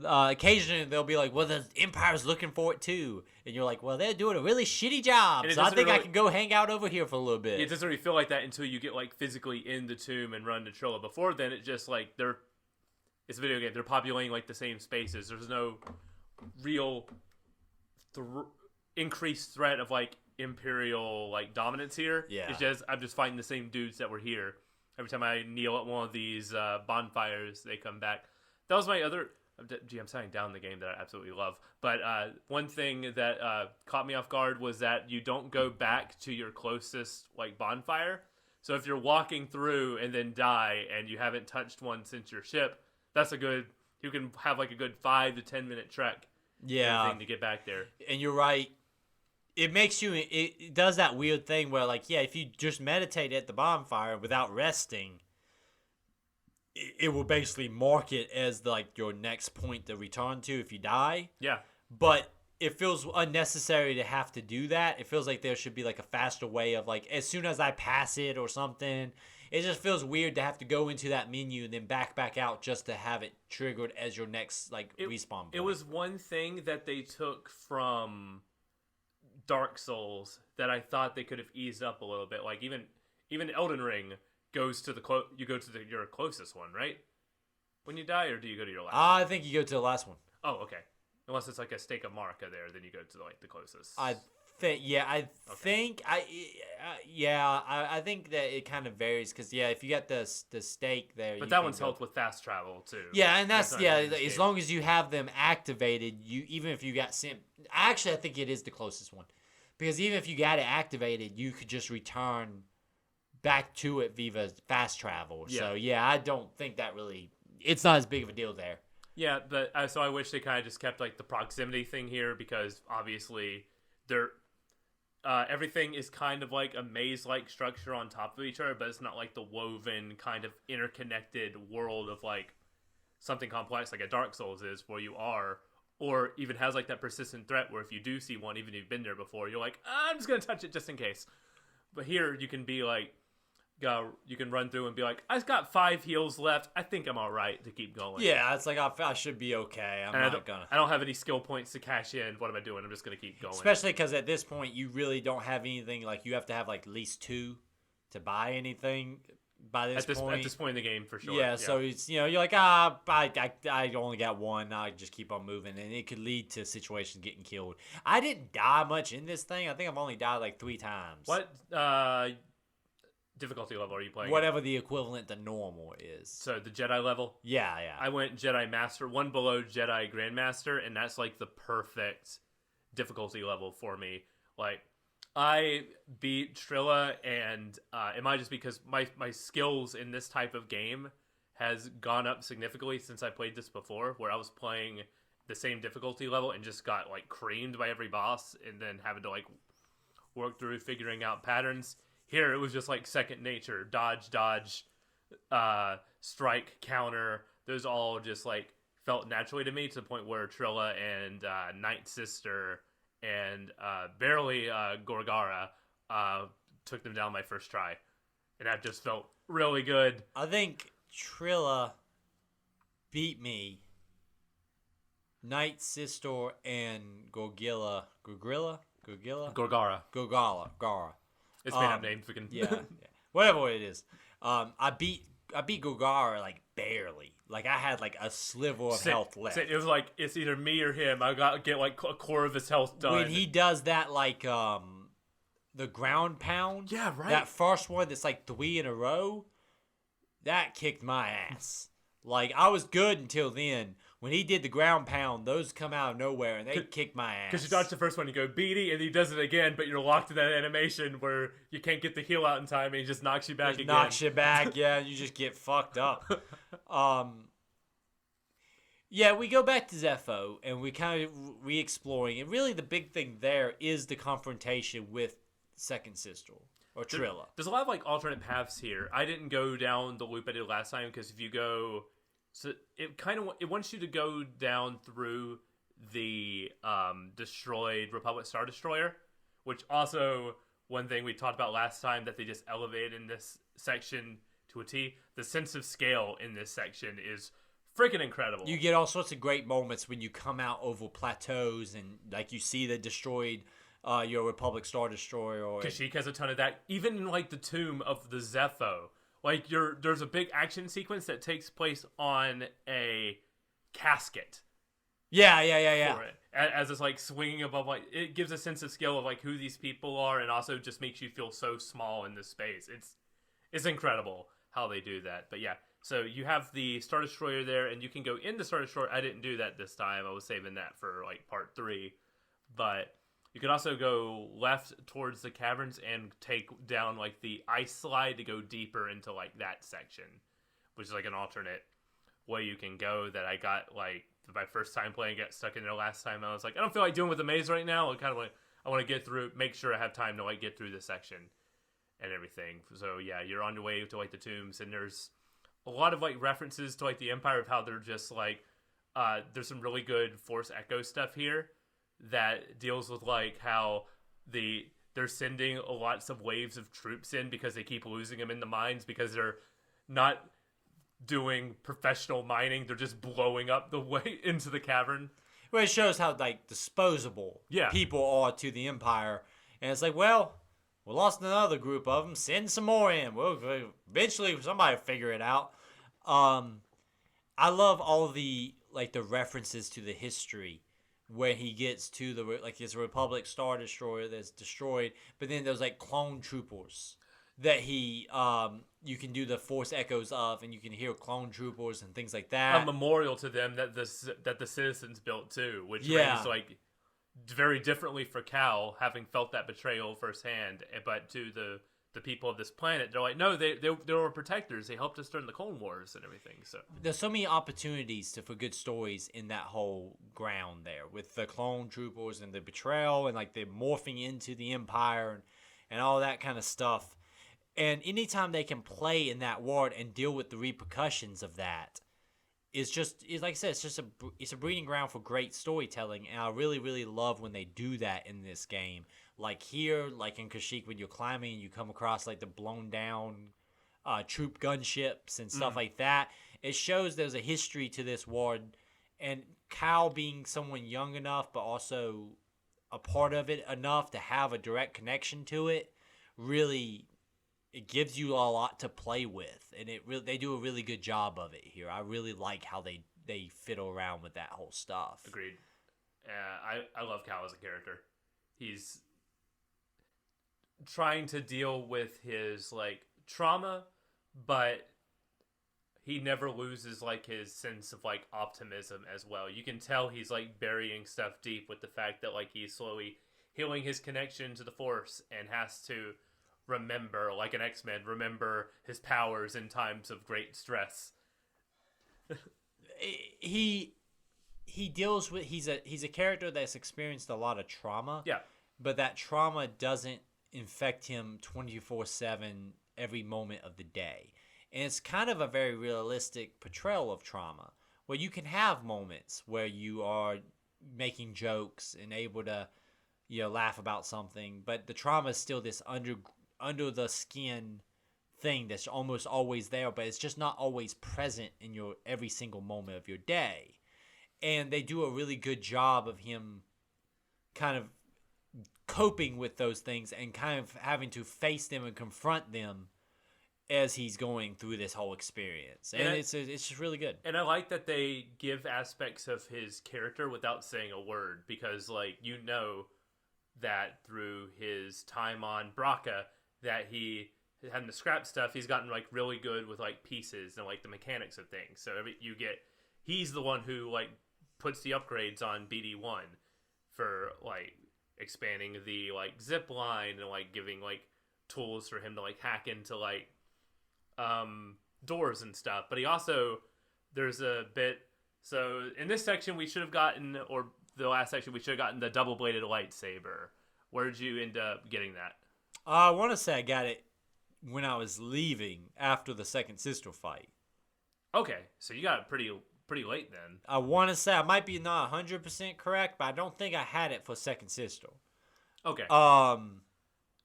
occasionally they'll be like, well, the Empire's looking for it too. And you're like, well, they're doing a really shitty job. And it So I doesn't think I really- can go hang out over here for a little bit. It doesn't really feel like that until you get like physically in the tomb and run to Trilla. Before then, it just like it's a video game. They're populating like the same spaces. There's no real increased threat of like Imperial like dominance here. Yeah. It's just I'm just fighting the same dudes that were here. Every time I kneel at one of these bonfires, they come back. That was my other. Gee, I'm setting down the game that I absolutely love. But one thing that caught me off guard was that you don't go back to your closest like bonfire. So if you're walking through and then die and you haven't touched one since your ship, that's a good. You can have like a good 5 to 10 minute trek. Yeah. Thing to get back there. And you're right. It makes you. It does that weird thing where, like, yeah, if you just meditate at the bonfire without resting, it will basically mark it as like your next point to return to if you die. Yeah. But it feels unnecessary to have to do that. It feels like there should be like a faster way of like as soon as I pass it or something. It just feels weird to have to go into that menu and then back out just to have it triggered as your next like respawn point. It was one thing that they took from Dark Souls that I thought they could have eased up a little bit. Like even Elden Ring goes to you go to your closest one, right? When you die, or do you go to your last? I think you go to the last one. Oh, okay. Unless it's like a stake of Marika there, then you go to like the closest. I think that it kind of varies because if you got the stake there, but that one's helped with fast travel too. Yeah, and that's not as long as you have them activated, you even if you got sent. Actually, I think it is the closest one because even if you got it activated, you could just return back to it via fast travel. Yeah. So I don't think that really. It's not as big of a deal there. Yeah, but so I wish they kind of just kept like the proximity thing here because obviously they're everything is kind of like a maze-like structure on top of each other, but it's not like the woven kind of interconnected world of like something complex like a Dark Souls is, where you are, or even has like that persistent threat where if you do see one, even if you've been there before, you're like, I'm just gonna touch it just in case. But here you can be like. You can run through and be like, I've got 5 heals left. I think I'm all right to keep going. Yeah, it's like I should be okay. I don't have any skill points to cash in. What am I doing? I'm just gonna keep going. Especially because at this point you really don't have anything. Like you have to have like at least 2 to buy anything by this point. At this point in the game, for sure. Yeah, so it's you're like I only got 1. I just keep on moving, and it could lead to situations getting killed. I didn't die much in this thing. I think I've only died like 3 times. What difficulty level are you playing? Whatever the equivalent to normal is. So the Jedi level? Yeah. I went Jedi Master, one below Jedi Grandmaster, and that's like the perfect difficulty level for me. Like, I beat Trilla, and it might just because my skills in this type of game has gone up significantly since I played this before, where I was playing the same difficulty level and just got like creamed by every boss, and then having to like work through figuring out patterns. Here, it was just like second nature. Dodge, strike, counter. Those all just like felt naturally to me to the point where Trilla and Night Sister and barely Gorgara took them down my first try. And that just felt really good. I think Trilla beat me. Night Sister and Gorgara. It's made up names. We can whatever it is. I beat Gorgara like barely. Like I had like a sliver of health left. It was like it's either me or him. I got to get like a core of his health done. When he does that, like the ground pound. Yeah, right. That first one that's like 3 in a row. That kicked my ass. Like I was good until then. When he did the ground pound, those come out of nowhere and they kick my ass. Because you dodge the first one, you go beady, and he does it again, but you're locked in that animation where you can't get the heal out in time, and he just knocks you back again. Knocks you back, yeah, and you just get fucked up. Yeah, we go back to Zepho, and we kind of re-exploring, and really the big thing there is the confrontation with Second Sister, or Trilla. There's a lot of like alternate paths here. I didn't go down the loop I did last time, because if you go... So it wants you to go down through the destroyed Republic Star Destroyer, which also one thing we talked about last time that they just elevated in this section to a T. The sense of scale in this section is freaking incredible. You get all sorts of great moments when you come out over plateaus and like you see the destroyed your Republic Star Destroyer. Or Kashyyyk has a ton of that. Even in like the tomb of the Zepho, like there's a big action sequence that takes place on a casket. Yeah. For it. As it's like swinging above, like it gives a sense of scale of like who these people are, and also just makes you feel so small in this space. It's incredible how they do that. But yeah, so you have the Star Destroyer there, and you can go in the Star Destroyer. I didn't do that this time. I was saving that for like part 3. But you can also go left towards the caverns and take down like the ice slide to go deeper into like that section, which is like an alternate way you can go that I got like my first time playing, got stuck in there last time. I was like, I don't feel like doing with the maze right now. I want to get through, make sure I have time to like get through this section and everything. So yeah, you're on your way to like the tombs, and there's a lot of like references to like the Empire of how they're just like there's some really good Force Echo stuff here that deals with like how they're sending lots of waves of troops in because they keep losing them in the mines because they're not doing professional mining. They're just blowing up the way into the cavern. Well, it shows how like disposable people are to the Empire, and it's like, well, we lost another group of them. Send some more in. Well, eventually somebody will figure it out. I love all the like the references to the history when he gets to the like his Republic Star Destroyer that's destroyed, but then there's like clone troopers that he you can do the Force Echoes of, and you can hear clone troopers and things like that. A memorial to them that the citizens built too, which rings like very differently for Cal, having felt that betrayal firsthand. But to the people of this planet, they're like, no, they were protectors. They helped us during the Clone Wars and everything. So there's so many opportunities for good stories in that whole ground there, with the clone troopers and the betrayal and like the morphing into the Empire and all that kind of stuff. And anytime they can play in that world and deal with the repercussions of that, it's like I said, it's a breeding ground for great storytelling. And I really, really love when they do that in this game. Like here, like in Kashyyyk, when you're climbing and you come across like the blown down troop gunships and stuff like that. It shows there's a history to this world. And Cal being someone young enough, but also a part of it enough to have a direct connection to it, really... it gives you a lot to play with, and they do a really good job of it here. I really like how they fiddle around with that whole stuff. Agreed. I love Cal as a character. He's trying to deal with his like trauma, but he never loses like his sense of like optimism as well. You can tell he's like burying stuff deep with the fact that like he's slowly healing his connection to the Force and has to remember, like an X-Men, remember his powers in times of great stress. He deals with he's a character that's experienced a lot of trauma. Yeah. But that trauma doesn't infect him 24/7 every moment of the day. And it's kind of a very realistic portrayal of trauma, where you can have moments where you are making jokes and able to laugh about something, but the trauma is still this under the skin thing that's almost always there, but it's just not always present in your every single moment of your day. And they do a really good job of him kind of coping with those things and kind of having to face them and confront them as he's going through this whole experience. And it's just really good. And I like that they give aspects of his character without saying a word, because like that through his time on Braca, that he having the scrap stuff, he's gotten like really good with like pieces and like the mechanics of things. So he's the one who like puts the upgrades on BD1 for like expanding the like zip line and like giving like tools for him to like hack into like doors and stuff. But he also, there's a bit, so in this section we should have gotten, or the last section we should have gotten the double bladed lightsaber. Where did you end up getting that? I want to say I got it when I was leaving after the second sister fight. Okay, so you got it pretty late then. I want to say, I might be not 100% correct, but I don't think I had it for second sister. Okay.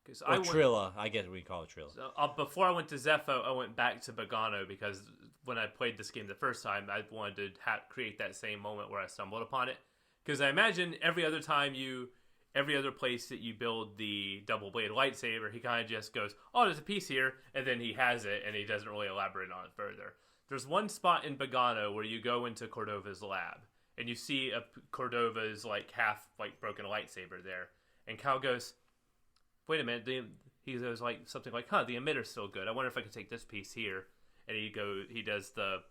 Because Or Trilla, I guess we call it Trilla. Before I went to Zepho, I went back to Bogano because when I played this game the first time, I wanted to create that same moment where I stumbled upon it. Because I imagine every other place that you build the double blade lightsaber, he kind of just goes, "Oh, there's a piece here," and then he has it, and he doesn't really elaborate on it further. There's one spot in Bogano where you go into Cordova's lab, and you see Cordova's half broken lightsaber there, and Cal goes, "Wait a minute." He goes something like, "Huh, the emitter's still good. I wonder if I could take this piece here." And he does the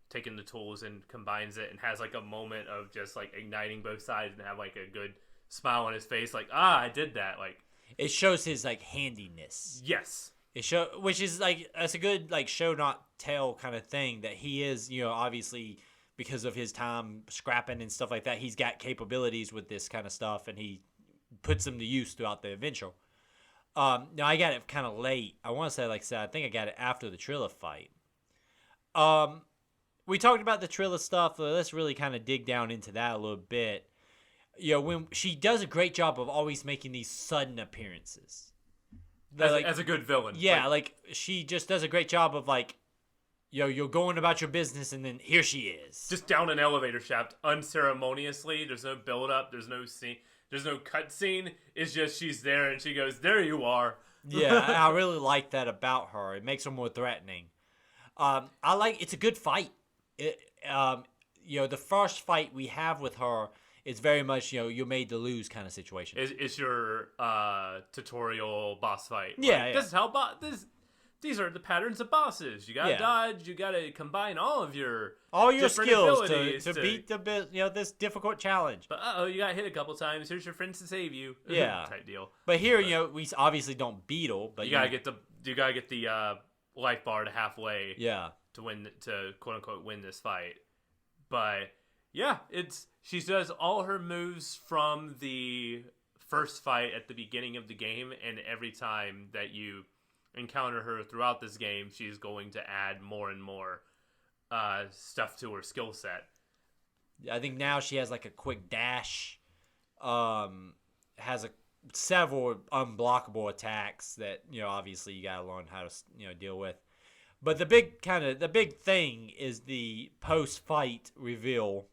taking the tools and combines it, and has a moment of just igniting both sides and have a good smile on his face, I did that. It shows his handiness. Yes. Which is that's a good show not tell kind of thing, that he is, obviously because of his time scrapping and stuff like that, he's got capabilities with this kind of stuff, and he puts them to use throughout the adventure. Now I got it kind of late. I want to say, I think I got it after the Trilla fight. We talked about the Trilla stuff. Let's really kind of dig down into that a little bit. When she does a great job of always making these sudden appearances. As a good villain. Yeah, she just does a great job of you're going about your business, and then here she is. Just down an elevator shaft, unceremoniously. There's no build up. There's no scene. There's no cut scene. It's just she's there, and she goes, "There you are." Yeah, I really like that about her. It makes her more threatening. It's a good fight. The first fight we have with her is very much, you're made to lose kind of situation. It's your tutorial boss fight. Yeah, yeah. This is how these are the patterns of bosses. You gotta dodge. You gotta combine all your skills to beat this difficult challenge. But you got hit a couple times. Here's your friends to save you. Yeah, type deal. But here, we obviously don't beetle, but you gotta get the life bar to halfway. Yeah. To quote unquote win this fight. But yeah, she does all her moves from the first fight at the beginning of the game, and every time that you encounter her throughout this game, she's going to add more and more stuff to her skill set. I think now she has a quick dash, has several unblockable attacks that obviously you gotta learn how to deal with. But the big thing is the post-fight reveal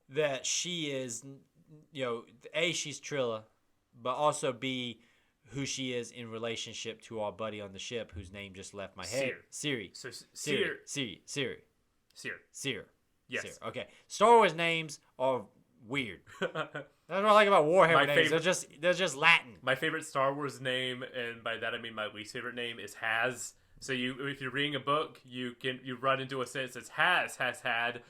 that she is, A, she's Trilla, but also B, who she is in relationship to our buddy on the ship whose name just left my head. Siri. So Siri. Yes. Siri. Okay. Star Wars names are weird. That's what I like about Warhammer names. They're just Latin. My favorite Star Wars name, and by that I mean my least favorite name, is Has. So if you're reading a book, you run into a sentence that's has had,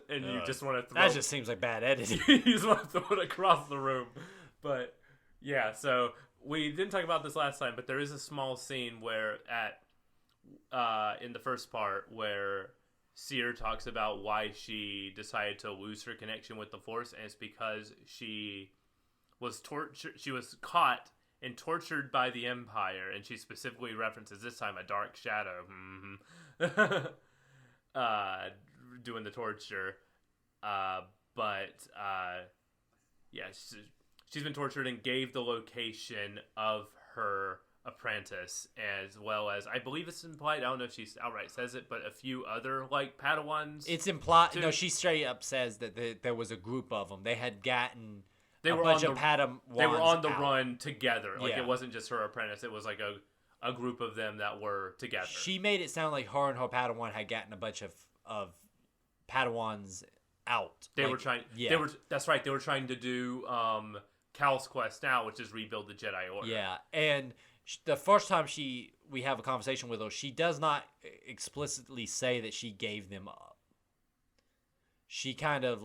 and you just want to throw. That just seems like bad editing. You just want to throw it across the room. But yeah, so we didn't talk about this last time, but there is a small scene where in the first part where Seer talks about why she decided to lose her connection with the Force, and it's because she was caught and tortured by the Empire, and she specifically references this time a dark shadow doing the torture. She's been tortured and gave the location of her apprentice, as well as, I believe it's implied, I don't know if she outright says it, but a few other Padawans. It's implied. No, she straight up says that there was a group of them. They had gotten They were bunch on of Padawans. They were on the out. run together. Yeah. It wasn't just her apprentice. It was a group of them that were together. She made it sound like her and her Padawan had gotten a bunch of Padawans out. They were trying. Yeah. That's right. They were trying to do Cal's quest now, which is rebuild the Jedi Order. Yeah, and the first time we have a conversation with her, she does not explicitly say that she gave them up. She kind of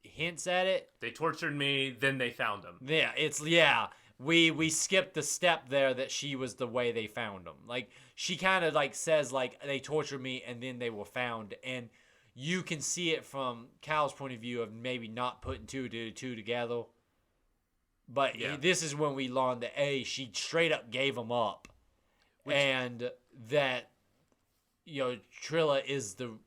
hints at it. They tortured me, then they found them. Yeah, we skipped the step there that she was the way they found them. She kind of says they tortured me and then they were found, and you can see it from Cal's point of view of maybe not putting two together. But this is when we learned that she straight up gave them up, and that Trilla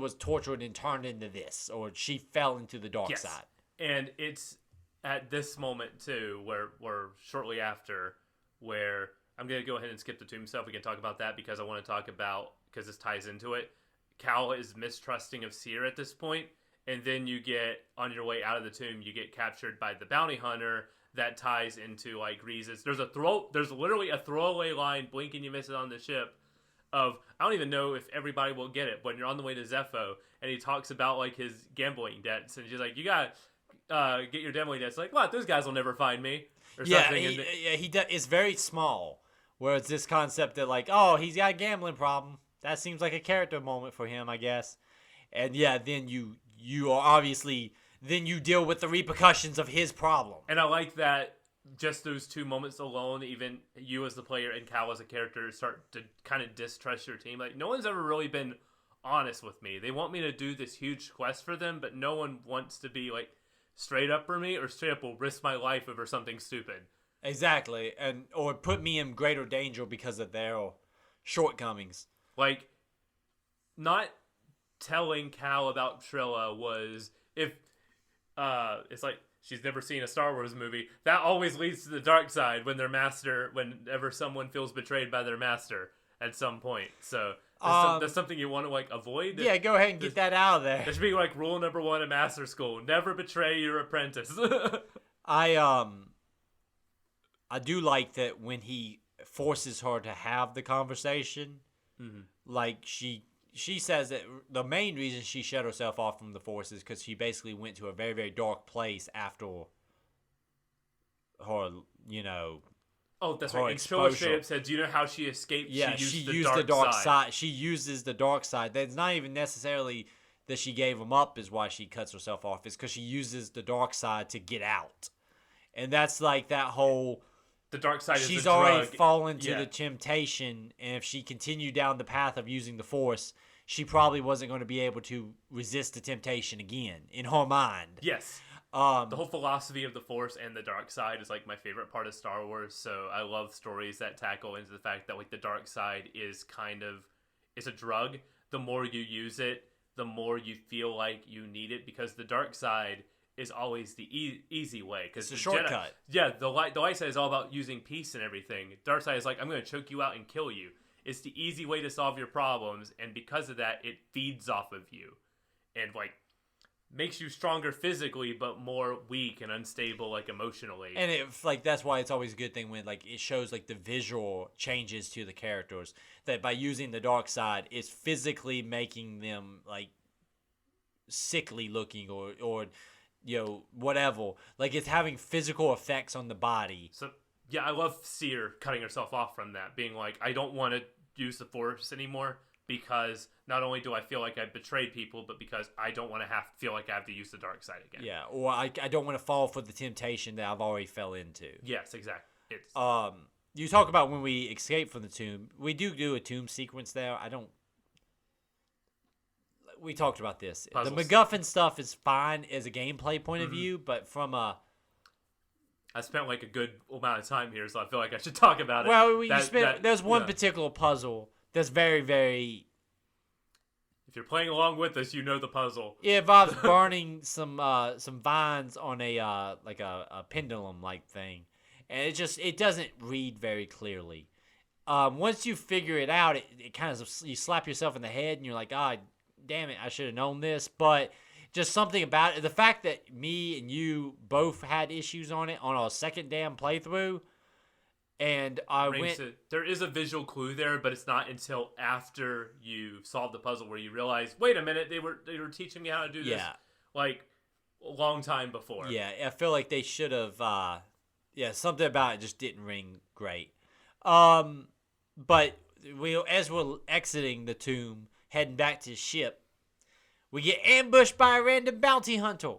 was tortured and turned into this, or she fell into the dark side. And it's at this moment too, where shortly after, where I'm gonna go ahead and skip the tomb stuff. We can talk about that because I want to talk about, because this ties into it. Cal is mistrusting of Seer at this point, and then you get on your way out of the tomb, you get captured by the bounty hunter. That ties into like Reese's. There's literally a throwaway line, blink and you miss it on the ship. Of, I don't even know if everybody will get it, when you're on the way to Zepho, and he talks about like his gambling debts, and he's like, you gotta get your gambling debts. Like, what? Those guys will never find me. Or something. He does. It's very small. Where it's this concept that like, oh, he's got a gambling problem. That seems like a character moment for him, I guess. And yeah, then you are obviously, then you deal with the repercussions of his problem. And I like that just those two moments alone, even you as the player and Cal as a character start to kind of distrust your team. Like, no one's ever really been honest with me. They want me to do this huge quest for them, but no one wants to be like straight up for me, or straight up will risk my life over something stupid. Exactly. And or put me in greater danger because of their shortcomings. Like, not telling Cal about Trilla was, if it's like she's never seen a Star Wars movie, that always leads to the dark side whenever someone feels betrayed by their master at some point. So that's something you want to like avoid. Yeah, go ahead and get that out of there. There should be like rule number 1 in master school: never betray your apprentice. I do like that when he forces her to have the conversation. Mm-hmm. Like she says that the main reason she shut herself off from the Force is because she basically went to a very, very dark place after her, Oh, that's right. And Trilla straight up said, do you know how she escaped? Yeah, she used the dark side. She uses the dark side. That's not even necessarily that she gave him up is why she cuts herself off. It's because she uses the dark side to get out. And that's like that whole... The dark side is she's the drug. already fallen to the temptation, and if she continued down the path of using the Force, she probably wasn't going to be able to resist the temptation again, in her mind. Yes. The whole philosophy of the Force and the dark side is like my favorite part of Star Wars, so I love stories that tackle into the fact that like the dark side is it's a drug. The more you use it, the more you feel like you need it, because the dark side is always the easy way. It's a shortcut. The light side is all about using peace and everything. Dark side is like, I'm going to choke you out and kill you. It's the easy way to solve your problems, and because of that, it feeds off of you. And like makes you stronger physically, but more weak and unstable like emotionally. And that's why it's always a good thing when like it shows like the visual changes to the characters, that by using the dark side, it's physically making them like sickly looking or whatever. Like, it's having physical effects on the body. So, yeah, I love Seer cutting herself off from that, being like, I don't want to use the Force anymore, because not only do I feel like I betrayed people, but because I don't want to feel like I have to use the dark side again. Yeah, or I don't want to fall for the temptation that I've already fell into. Yes, exactly. You talk about when we escape from the tomb. We do a tomb sequence there. We talked about this. Puzzles. The MacGuffin stuff is fine as a gameplay point of view, but from a... I spent like a good amount of time here, so I feel like I should talk about it. Well, there's one particular puzzle that's very, very... If you're playing along with us, you know the puzzle. It involves burning some vines on a pendulum-like thing, and it doesn't read very clearly. Once you figure it out, it kind of, you slap yourself in the head, and you're like, damn it, I should have known this. But just something about it, the fact that me and you both had issues on it on our second damn playthrough, and there is a visual clue there, but it's not until after you solve the puzzle where you realize, wait a minute, they were teaching me how to do this like a long time before. Yeah, I feel like they should have. Something about it just didn't ring great. But as we're exiting the tomb, heading back to the ship, we get ambushed by a random bounty hunter.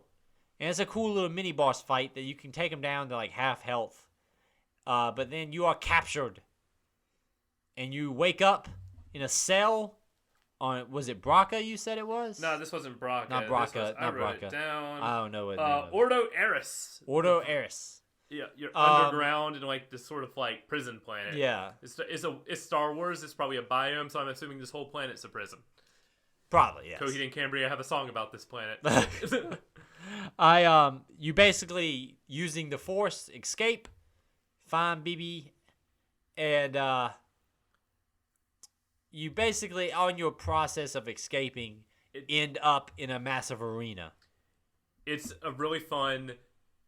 And it's a cool little mini boss fight that you can take him down to like half health. But then you are captured. And you wake up in a cell on, was it Braca you said it was? No, this wasn't Braca. Not Braca. I wrote it down. I don't know what Ordo Eris. Ordo Eris. Yeah, you're underground in like this sort of like prison planet. Yeah. It's Star Wars. It's probably a biome, so I'm assuming this whole planet's a prison. Probably, yes. Coheed and Cambria have a song about this planet. You basically using the Force escape, find BB, and you basically on your process of escaping end up in a massive arena. It's a really fun.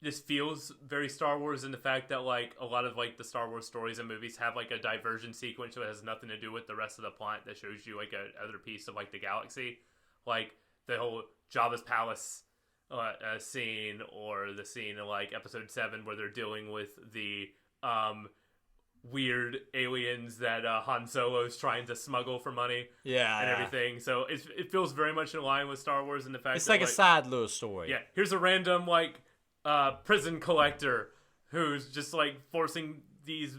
This feels very Star Wars in the fact that like a lot of like the Star Wars stories and movies have like a diversion sequence that has nothing to do with the rest of the plot that shows you like a other piece of like the galaxy, like the whole Jabba's palace scene, or the scene in like Episode 7 where they're dealing with the weird aliens that Han Solo's trying to smuggle for money. Yeah, and everything. So it feels very much in line with Star Wars in the fact it's that, like a side little story. Yeah, here's a random like prison collector who's just like forcing these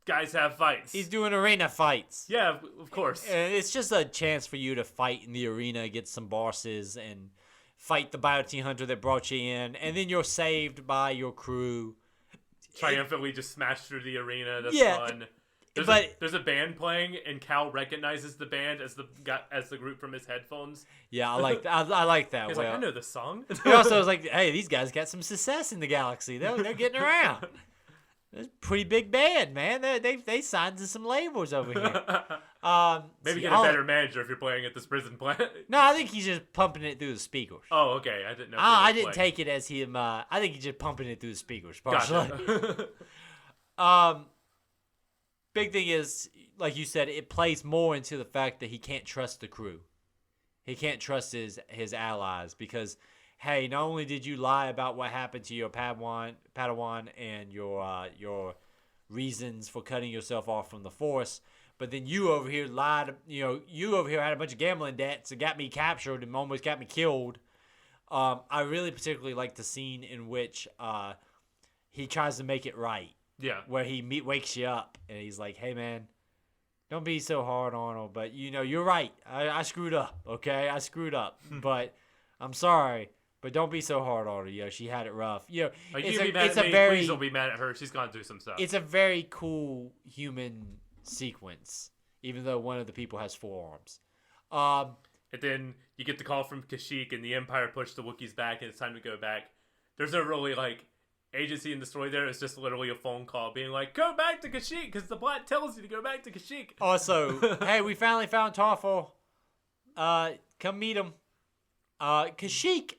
guys to have fights. He's doing arena fights. Yeah, of course. And it's just a chance for you to fight in the arena, get some bosses, and fight the bounty hunter that brought you in, and then you're saved by your crew. Triumphantly just smash through the arena. That's fun. There's a band playing, and Cal recognizes the band as the group from his headphones. Yeah, I like that. I like that. He's like, I know this song. He also was like, hey, these guys got some success in the galaxy. They're getting around. It's a pretty big band, man. They signed to some labels over here. Maybe get a better manager if you're playing at this prison plant. No, I think he's just pumping it through the speakers. Oh, okay. I didn't know. I didn't take it as him. I think he's just pumping it through the speakers. Partially. Gotcha. Big thing is, like you said, it plays more into the fact that he can't trust the crew. He can't trust his allies because, hey, not only did you lie about what happened to your Padawan and your reasons for cutting yourself off from the Force, but then you over here lied. You over here had a bunch of gambling debts and got me captured and almost got me killed. I really particularly like the scene in which he tries to make it right. Yeah. Where he wakes you up and he's like, hey, man, don't be so hard on her. But, you're right. I screwed up, okay? I screwed up. But I'm sorry. But don't be so hard on her. She had it rough. Like, it's you be mad at me, please don't be mad at her. She's gone through some stuff. It's a very cool human sequence, even though one of the people has 4 arms. And then you get the call from Kashyyyk, and the Empire pushed the Wookiees back, and it's time to go back. There's no really, agency in the story there. It's just literally a phone call being like, go back to Kashyyyk, because the plot tells you to go back to Kashyyyk. Also, hey, we finally found Tarful. Come meet him. Kashyyyk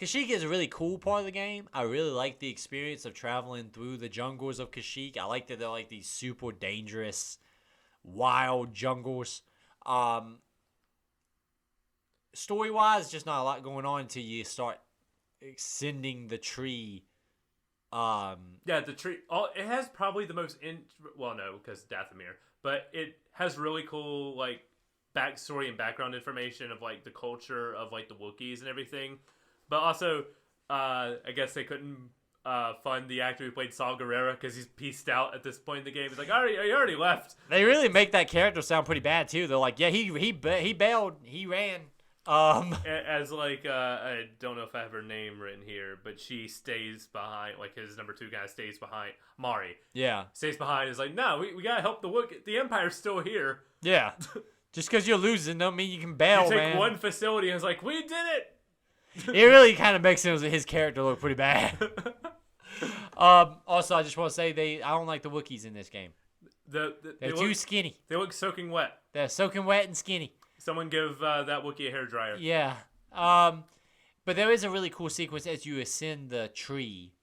is a really cool part of the game. I really like the experience of traveling through the jungles of Kashyyyk. I like that they're like these super dangerous, wild jungles. Story-wise, just not a lot going on until you start extending the tree. Yeah, the tree. It has probably the most because Dathomir, but it has really cool backstory and background information of the culture of the Wookiees and everything. But also, I guess they couldn't fund the actor who played Saw Gerrera because he's pieced out at this point in the game. He's like, he already left. They really make that character sound pretty bad too. They're like, yeah, he bailed, he ran. As I don't know if I have her name written here, but she stays behind. His number 2 guy stays behind. Mari. Yeah. Stays behind. Is like, no, we gotta help the Empire's still here. Yeah. Just because you're losing don't mean you can bail, you take man. one facility and it's like, we did it. It really kind of makes his character look pretty bad. Also, I just want to say I don't like the Wookiees in this game. They're too skinny. They look soaking wet. They're soaking wet and skinny. Someone give that Wookiee a hairdryer. Yeah. But there is a really cool sequence as you ascend the tree.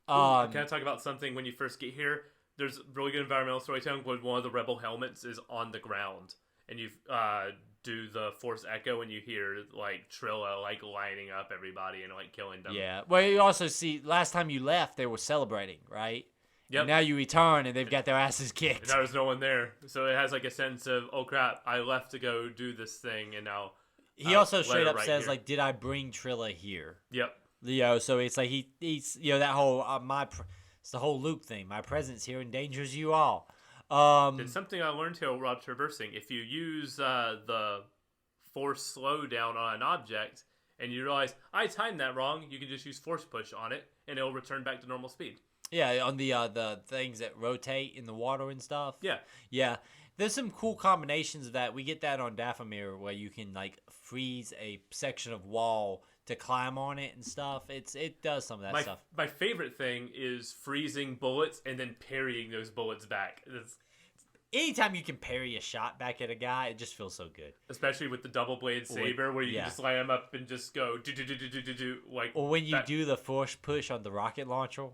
Can I talk about something when you first get here? There's really good environmental storytelling where one of the rebel helmets is on the ground. And you do the Force Echo and you hear Trilla lining up everybody and killing them. Yeah. Well, you also see last time you left they were celebrating, right? Yep. And now you return and they've got their asses kicked. And there was no one there. So it has a sense of, oh crap, I left to go do this thing and now he also straight up right says here. Did I bring Trilla here? Yep. So it's he's that whole it's the whole Luke thing. My presence here endangers you all. It's something I learned here while traversing. If you use the force slowdown on an object and you realize I timed that wrong, you can just use force push on it and it'll return back to normal speed. Yeah, on the things that rotate in the water and stuff. Yeah. Yeah. There's some cool combinations of that. We get that on Dathomir where you can freeze a section of wall to climb on it and stuff. It does some of that stuff. My favorite thing is freezing bullets and then parrying those bullets back. Anytime you can parry a shot back at a guy, it just feels so good. Especially with the double blade saber, where you can just line them up and just go do like. Or when you do the force push on the rocket launcher,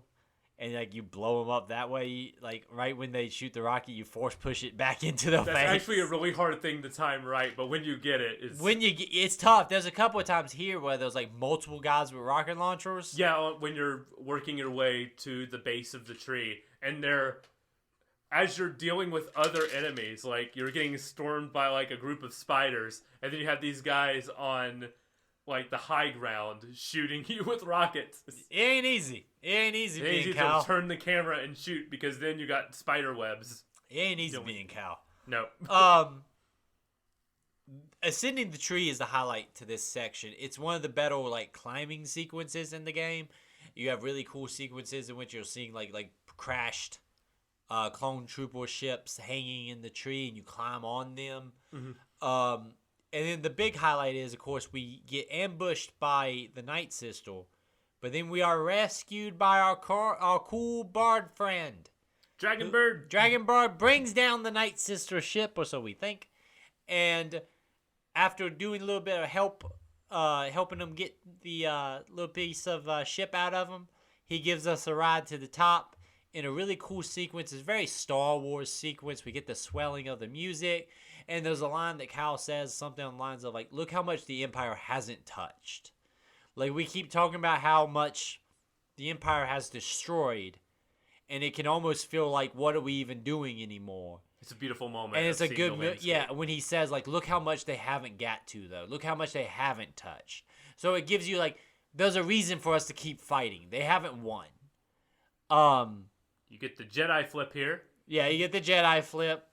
and like you blow them up that way, like right when they shoot the rocket, you force push it back into the face. That's actually a really hard thing to time right, but when you get it, it's tough. There's a couple of times here where there's like multiple guys with rocket launchers. Yeah, when you're working your way to the base of the tree, and as you're dealing with other enemies, like you're getting stormed by like a group of spiders, and then you have these guys on like the high ground shooting you with rockets. It ain't easy. It ain't easy being Cal. To turn the camera and shoot because then you got spider webs. It ain't easy being Cal. No. Ascending the tree is the highlight to this section. It's one of the better like climbing sequences in the game. You have really cool sequences in which you're seeing like crashed clone trooper ships hanging in the tree, and you climb on them. Mm-hmm. And then the big highlight is, of course, we get ambushed by the Night Sister, but then we are rescued by our cool bard friend. Dragonbird. Dragonbird brings down the Night Sister ship, or so we think. And after doing a little bit of helping them get the little piece of ship out of them, he gives us a ride to the top in a really cool sequence. It's a very Star Wars sequence. We get the swelling of the music. And there's a line that Cal says, something on the lines of, like, look how much the Empire hasn't touched. Like, we keep talking about how much the Empire has destroyed, and it can almost feel like, what are we even doing anymore? It's a beautiful moment. And it's a good, when he says, like, look how much they haven't got to, though. Look how much they haven't touched. So it gives you, like, there's a reason for us to keep fighting. They haven't won. You get the Jedi flip here. Yeah, you get the Jedi flip.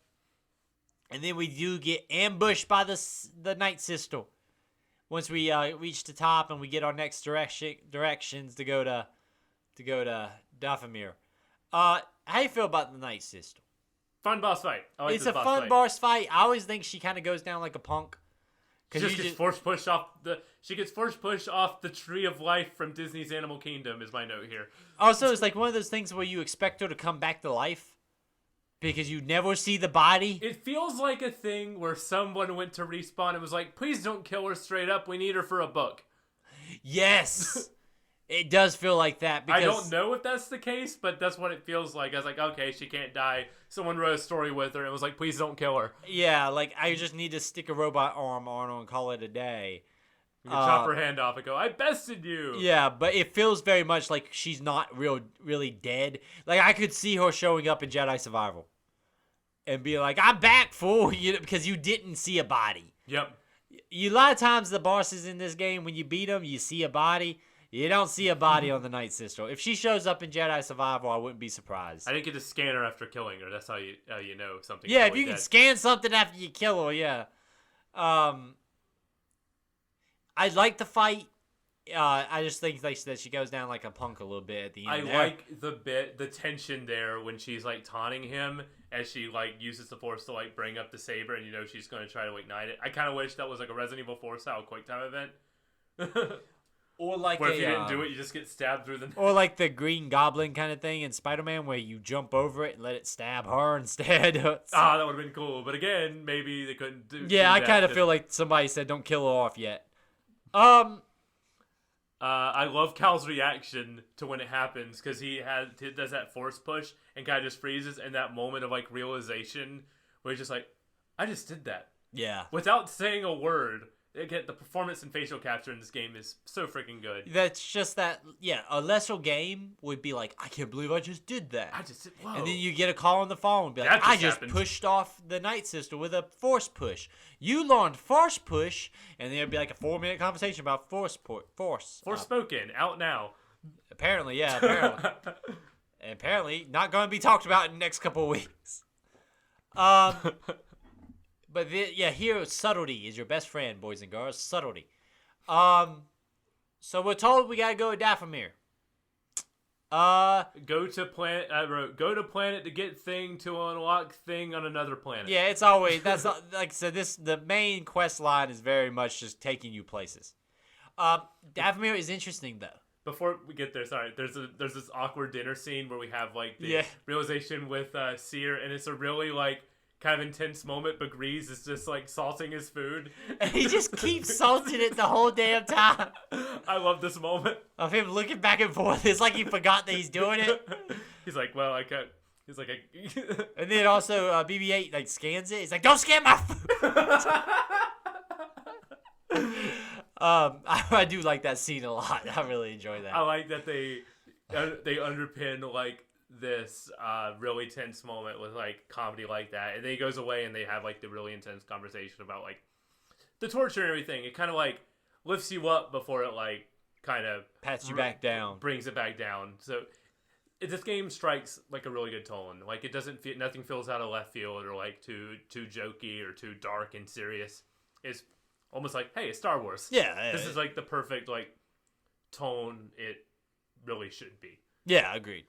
And then we do get ambushed by the Night Sister. Once we reach the top and we get our next directions to go to Dathomir. How you feel about the Night Sister? Fun boss fight. It's a fun boss fight. I always think she kind of goes down like a punk. She gets force pushed off the tree of life from Disney's Animal Kingdom. Is my note here. Also, it's like one of those things where you expect her to come back to life. Because you never see the body. It feels like a thing where someone went to Respawn and was like, please don't kill her straight up. We need her for a book. Yes. It does feel like that. Because I don't know if that's the case, but that's what it feels like. I was like, okay, she can't die. Someone wrote a story with her and was like, please don't kill her. Yeah, like, I just need to stick a robot arm on her and call it a day. You can chop her hand off and go, I bested you. Yeah, but it feels very much like she's not really dead. Like, I could see her showing up in Jedi Survival. And be like, I'm back, fool, because you didn't see a body. Yep. A lot of times the bosses in this game, when you beat them, you see a body. You don't see a body on the Night Sister. If she shows up in Jedi Survival, I wouldn't be surprised. I didn't get to scan her after killing her. That's how you know something. Yeah, if you can scan something after you kill her, yeah. I like the fight. I just think that she goes down like a punk a little bit at the end. I like the tension there when she's like taunting him as she like uses the Force to like bring up the saber, and you know she's going to try to ignite it. I kind of wish that was like a Resident Evil 4 style quick time event. Or like where if you didn't do it, you just get stabbed through the. Or like the Green Goblin kind of thing in Spider-Man, where you jump over it and let it stab her instead. That would have been cool. But again, maybe they couldn't do. Yeah, I kind of feel like somebody said, "Don't kill her off yet." I love Cal's reaction to when it happens because he does that force push and kind of just freezes, and that moment of like realization where he's just like, "I just did that." Yeah. Without saying a word. Again, the performance and facial capture in this game is so freaking good. That's just that, yeah, a lesser game would be like, I can't believe I just did that. Whoa. And then you get a call on the phone and be like, I just pushed off the Night Sister with a force push. You learned force push, and there'd be like a 4-minute conversation about force. Spoken, out now. Apparently, yeah, apparently. Apparently, not going to be talked about in the next couple of weeks. But here, subtlety is your best friend, boys and girls. Subtlety. So we're told we gotta go to Dathomir. Go to planet. I wrote, go to planet to get thing to unlock thing on another planet. Yeah, it's always that's like I said. The main quest line is very much just taking you places. Dathomir is interesting though. Before we get there, sorry, there's this awkward dinner scene where we have like the realization with Seer, and it's a really like kind of intense moment, but Grease is just like salting his food. And he just keeps salting it the whole damn time. I love this moment. Of him looking back and forth. It's like he forgot that he's doing it. He's like, well, I can't. He's like, and then also BB-8 like scans it. He's like, don't scan my food. I do like that scene a lot. I really enjoy that. I like that they underpin like this really tense moment with like comedy like that, and then he goes away and they have like the really intense conversation about like the torture and everything. It kind of like lifts you up before it like kind of pats you back down, brings it back down. So this game strikes like a really good tone. Like it doesn't feel, nothing feels out of left field or like too jokey or too dark and serious. It's almost like, hey, it's Star Wars. Yeah. This is like the perfect like tone it really should be. Yeah, agreed.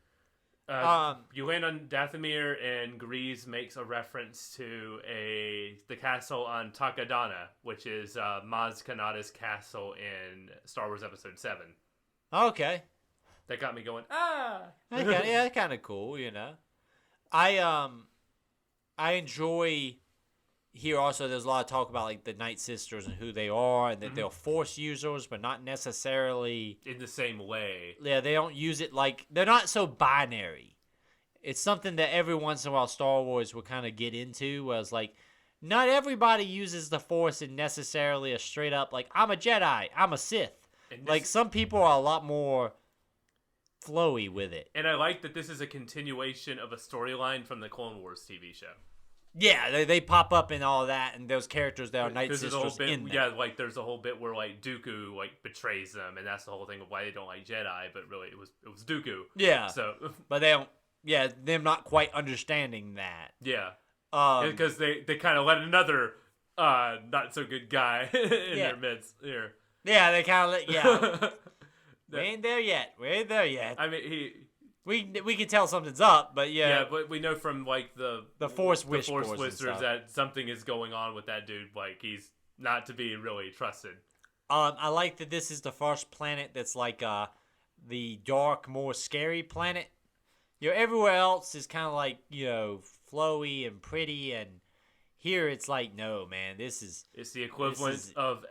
You land on Dathomir, and Grease makes a reference to the castle on Takadana, which is Maz Kanata's castle in Star Wars Episode 7. Okay. That got me going, ah! Okay, yeah, kind of cool, you know. I enjoy... Here also, there's a lot of talk about like the Night Sisters and who they are, and that they're Force users, but not necessarily in the same way. Yeah, they don't use it like they're not so binary. It's something that every once in a while Star Wars will kind of get into, where it's like not everybody uses the Force in necessarily a straight up like I'm a Jedi, I'm a Sith. Like some people are a lot more flowy with it. And I like that this is a continuation of a storyline from the Clone Wars TV show. Yeah, they pop up in all that, and those characters that are Night Sisters in there. Yeah, like there's a whole bit where like Dooku like betrays them, and that's the whole thing of why they don't like Jedi. But really, it was Dooku. Yeah. So, but they don't. Yeah, them not quite understanding that. Yeah. Because they kind of let another not so good guy in their midst here. Yeah, they kind of let. Yeah. We ain't there yet. I mean, We can tell something's up, but yeah. Yeah, but we know from like the Force Whispers that something is going on with that dude. Like he's not to be really trusted. I like that this is the first planet that's like the dark, more scary planet. You know, everywhere else is kind of like, you know, flowy and pretty, and here it's like, no, man, it's the equivalent of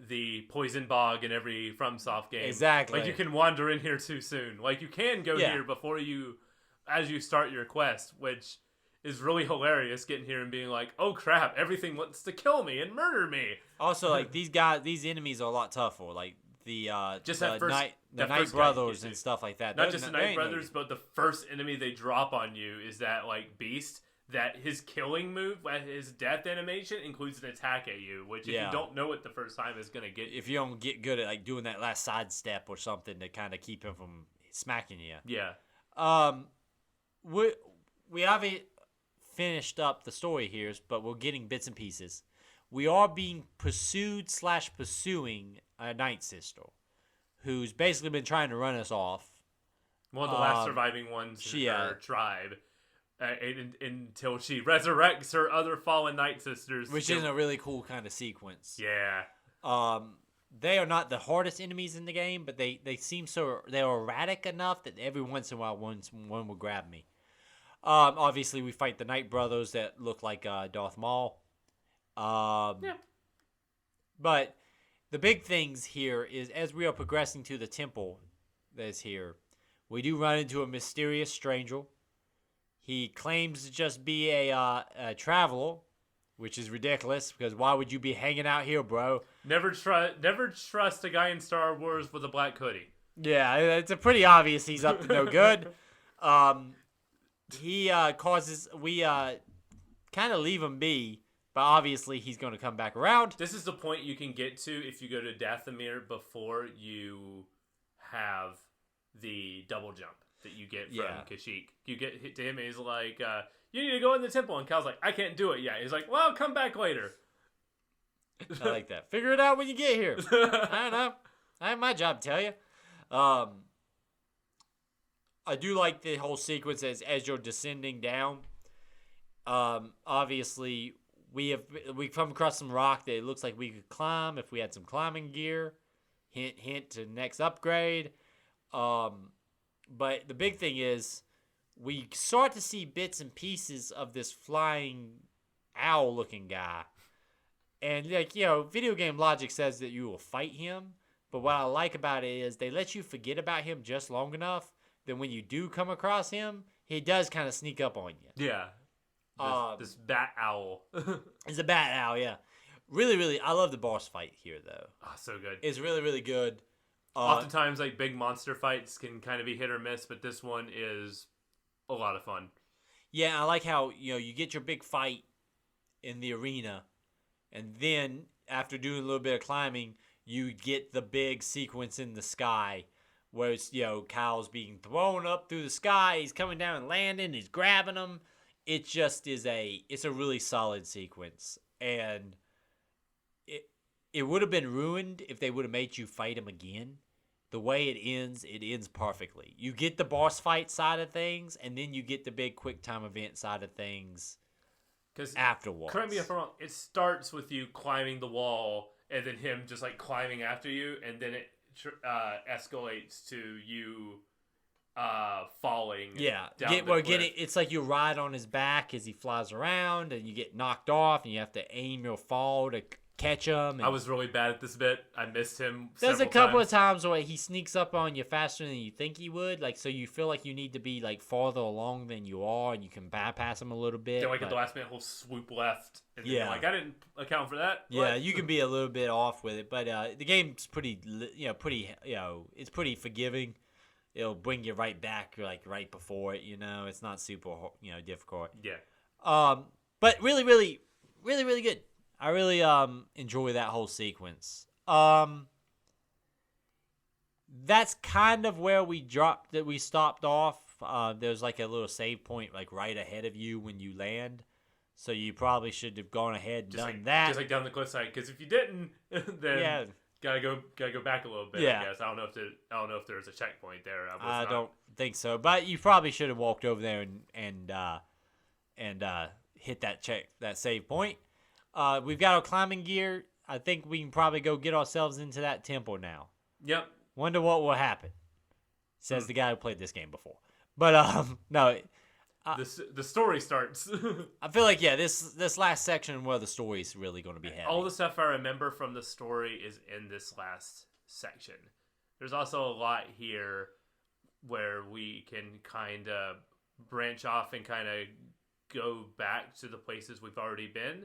the poison bog in every FromSoft game. Exactly. Like you can wander in here too soon. Like you can go here before as you start your quest, which is really hilarious. Getting here and being like, oh crap, everything wants to kill me and murder me. Also, like these enemies are a lot tougher. Like the Night Brothers and stuff like that. Not just the Night Brothers, but the first enemy they drop on you is that like beast. That his killing move, his death animation, includes an attack at you, which if you don't know it the first time is going to get you. If you don't get good at like doing that last sidestep or something to kind of keep him from smacking you. Yeah. We haven't finished up the story here, but we're getting bits and pieces. We are being pursuing a Night Sister who's basically been trying to run us off. One of the last surviving ones in her tribe. Until she resurrects her other fallen Night Sisters. Which is a really cool kind of sequence. Yeah. They are not the hardest enemies in the game, but they seem they're erratic enough that every once in a while one will grab me. Obviously, we fight the Night Brothers that look like Darth Maul. Yeah. But the big things here is as we are progressing to the temple that's here, we do run into a mysterious stranger. He claims to just be a traveler, which is ridiculous because why would you be hanging out here, bro? Never trust a guy in Star Wars with a black hoodie. Yeah, it's pretty obvious he's up to no good. We kind of leave him be, but obviously he's going to come back around. This is the point you can get to if you go to Dathomir before you have the double jump that you get from Kashyyyk. You get hit to him and he's like, you need to go in the temple. And Cal's like, I can't do it yet. He's like, well, come back later. I like that. Figure it out when you get here. I don't know. I have my job to tell you. I do like the whole sequence as you're descending down. Obviously, we come across some rock that it looks like we could climb if we had some climbing gear. Hint, hint to next upgrade. But the big thing is we start to see bits and pieces of this flying owl-looking guy. And, like, you know, video game logic says that you will fight him. But what I like about it is they let you forget about him just long enough that when you do come across him, he does kind of sneak up on you. Yeah. This bat owl. It's a bat owl, yeah. Really, really, I love the boss fight here, though. Oh, so good. It's really, really good. Oftentimes, like, big monster fights can kind of be hit or miss, but this one is a lot of fun. Yeah, I like how, you know, you get your big fight in the arena, and then after doing a little bit of climbing, you get the big sequence in the sky where it's, you know, Kyle's being thrown up through the sky, he's coming down and landing, he's grabbing them. It just is it's a really solid sequence, and it would have been ruined if they would have made you fight him again. The way it ends perfectly. You get the boss fight side of things, and then you get the big quick time event side of things afterwards. Correct me if I'm wrong. It starts with you climbing the wall, and then him just like climbing after you, and then it escalates to you falling. Yeah, down the cliff. It's like you ride on his back as he flies around, and you get knocked off, and you have to aim your fall to catch him. I was really bad at this bit. I missed him. There's a couple of times where he sneaks up on you faster than you think he would, like, so you feel like you need to be like farther along than you are, and you can bypass him a little bit. Then like at the last minute, he'll swoop left. And then yeah, like I didn't account for that. Yeah, you can be a little bit off with it, but the game's pretty, it's pretty forgiving. It'll bring you right back, like right before it. You know, it's not super, difficult. Yeah. But really, really, really, really good. I really enjoy that whole sequence. That's kind of where we stopped off. There's like a little save point like right ahead of you when you land. So you probably should have gone ahead and done that. Just like down the cliffside, because if you didn't, then gotta go back a little bit. Yeah. I guess I don't know if there's a checkpoint there. I don't think so, but you probably should have walked over there and hit that save point. We've got our climbing gear. I think we can probably go get ourselves into that temple now. Yep. Wonder what will happen. Says the guy who played this game before. But no. The story starts. I feel like this last section where the story is really going to be heavy. All the stuff I remember from the story is in this last section. There's also a lot here where we can kind of branch off and kind of go back to the places we've already been.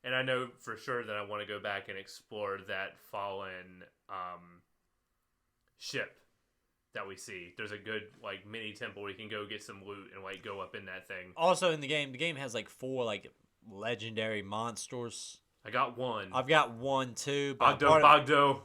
And I know for sure that I want to go back and explore that fallen ship that we see. There's a good like mini temple where you can go get some loot and like go up in that thing. Also in the game has like 4 like legendary monsters. I got one. I've got one too. Bogdo.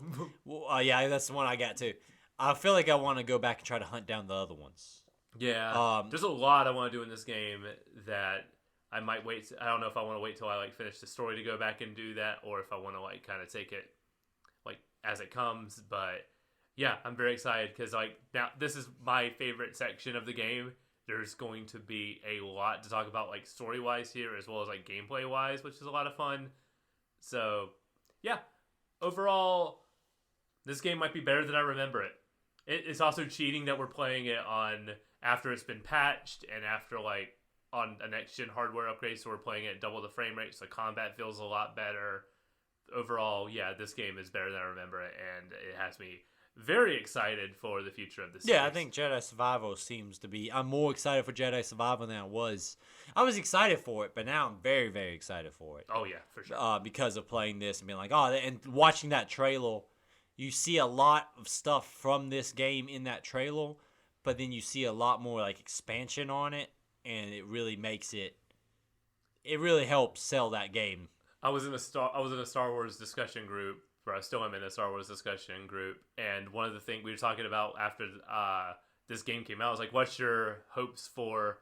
Yeah, that's the one I got too. I feel like I want to go back and try to hunt down the other ones. Yeah. There's a lot I want to do in this game that I might wait. I don't know if I want to wait till I like finish the story to go back and do that, or if I want to like kind of take it like as it comes. But yeah, I'm very excited because like now this is my favorite section of the game. There's going to be a lot to talk about like story wise here, as well as like gameplay wise, which is a lot of fun. So yeah, overall, this game might be better than I remember it. It's also cheating that we're playing it on after it's been patched and after like on a next-gen hardware upgrade, so we're playing it at double the frame rate, so combat feels a lot better. Overall, yeah, this game is better than I remember it, and it has me very excited for the future of the series. Yeah, I think Jedi Survival seems to be... I'm more excited for Jedi Survival than I was. I was excited for it, but now I'm very, very excited for it. Oh, yeah, for sure. Because of playing this and being like, and watching that trailer, you see a lot of stuff from this game in that trailer, but then you see a lot more like expansion on it. And it really makes it really helps sell that game. I was in a Star Wars discussion group, or I still am in a Star Wars discussion group, and one of the things we were talking about after this game came out was like, what's your hopes for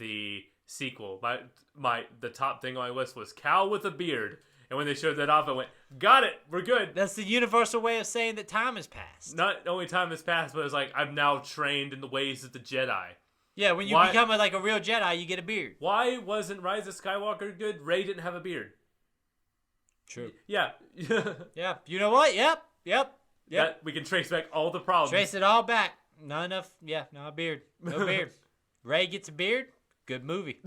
the sequel? The top thing on my list was Cal with a beard. And when they showed that off, I went, got it, we're good. That's the universal way of saying that time has passed. Not only time has passed, but it's like, I'm now trained in the ways of the Jedi. Yeah, when you become a real Jedi, you get a beard. Why wasn't Rise of Skywalker good? Rey didn't have a beard. True. Yeah. Yeah. You know what? Yep. Yep. We can trace back all the problems. Trace it all back. Not enough. Yeah, no beard. No beard. Ray gets a beard. Good movie.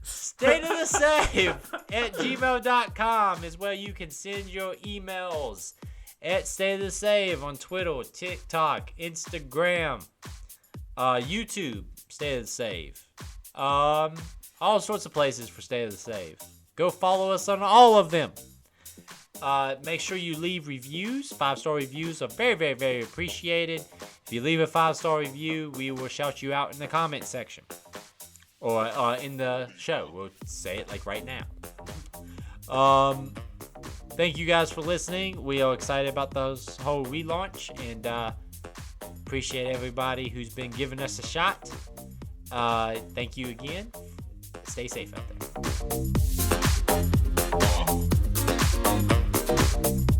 State of the Save at gmail.com is where you can send your emails. At State of the Save on Twitter, TikTok, Instagram, YouTube, State of the Save. All sorts of places for State of the Save. Go follow us on all of them. Make sure you leave reviews. 5-star reviews are very, very, very appreciated. If you leave a 5-star review, we will shout you out in the comment section. Or in the show. We'll say it like right now. Thank you guys for listening. We are excited about this whole relaunch. And appreciate everybody who's been giving us a shot. Thank you again. Stay safe out there.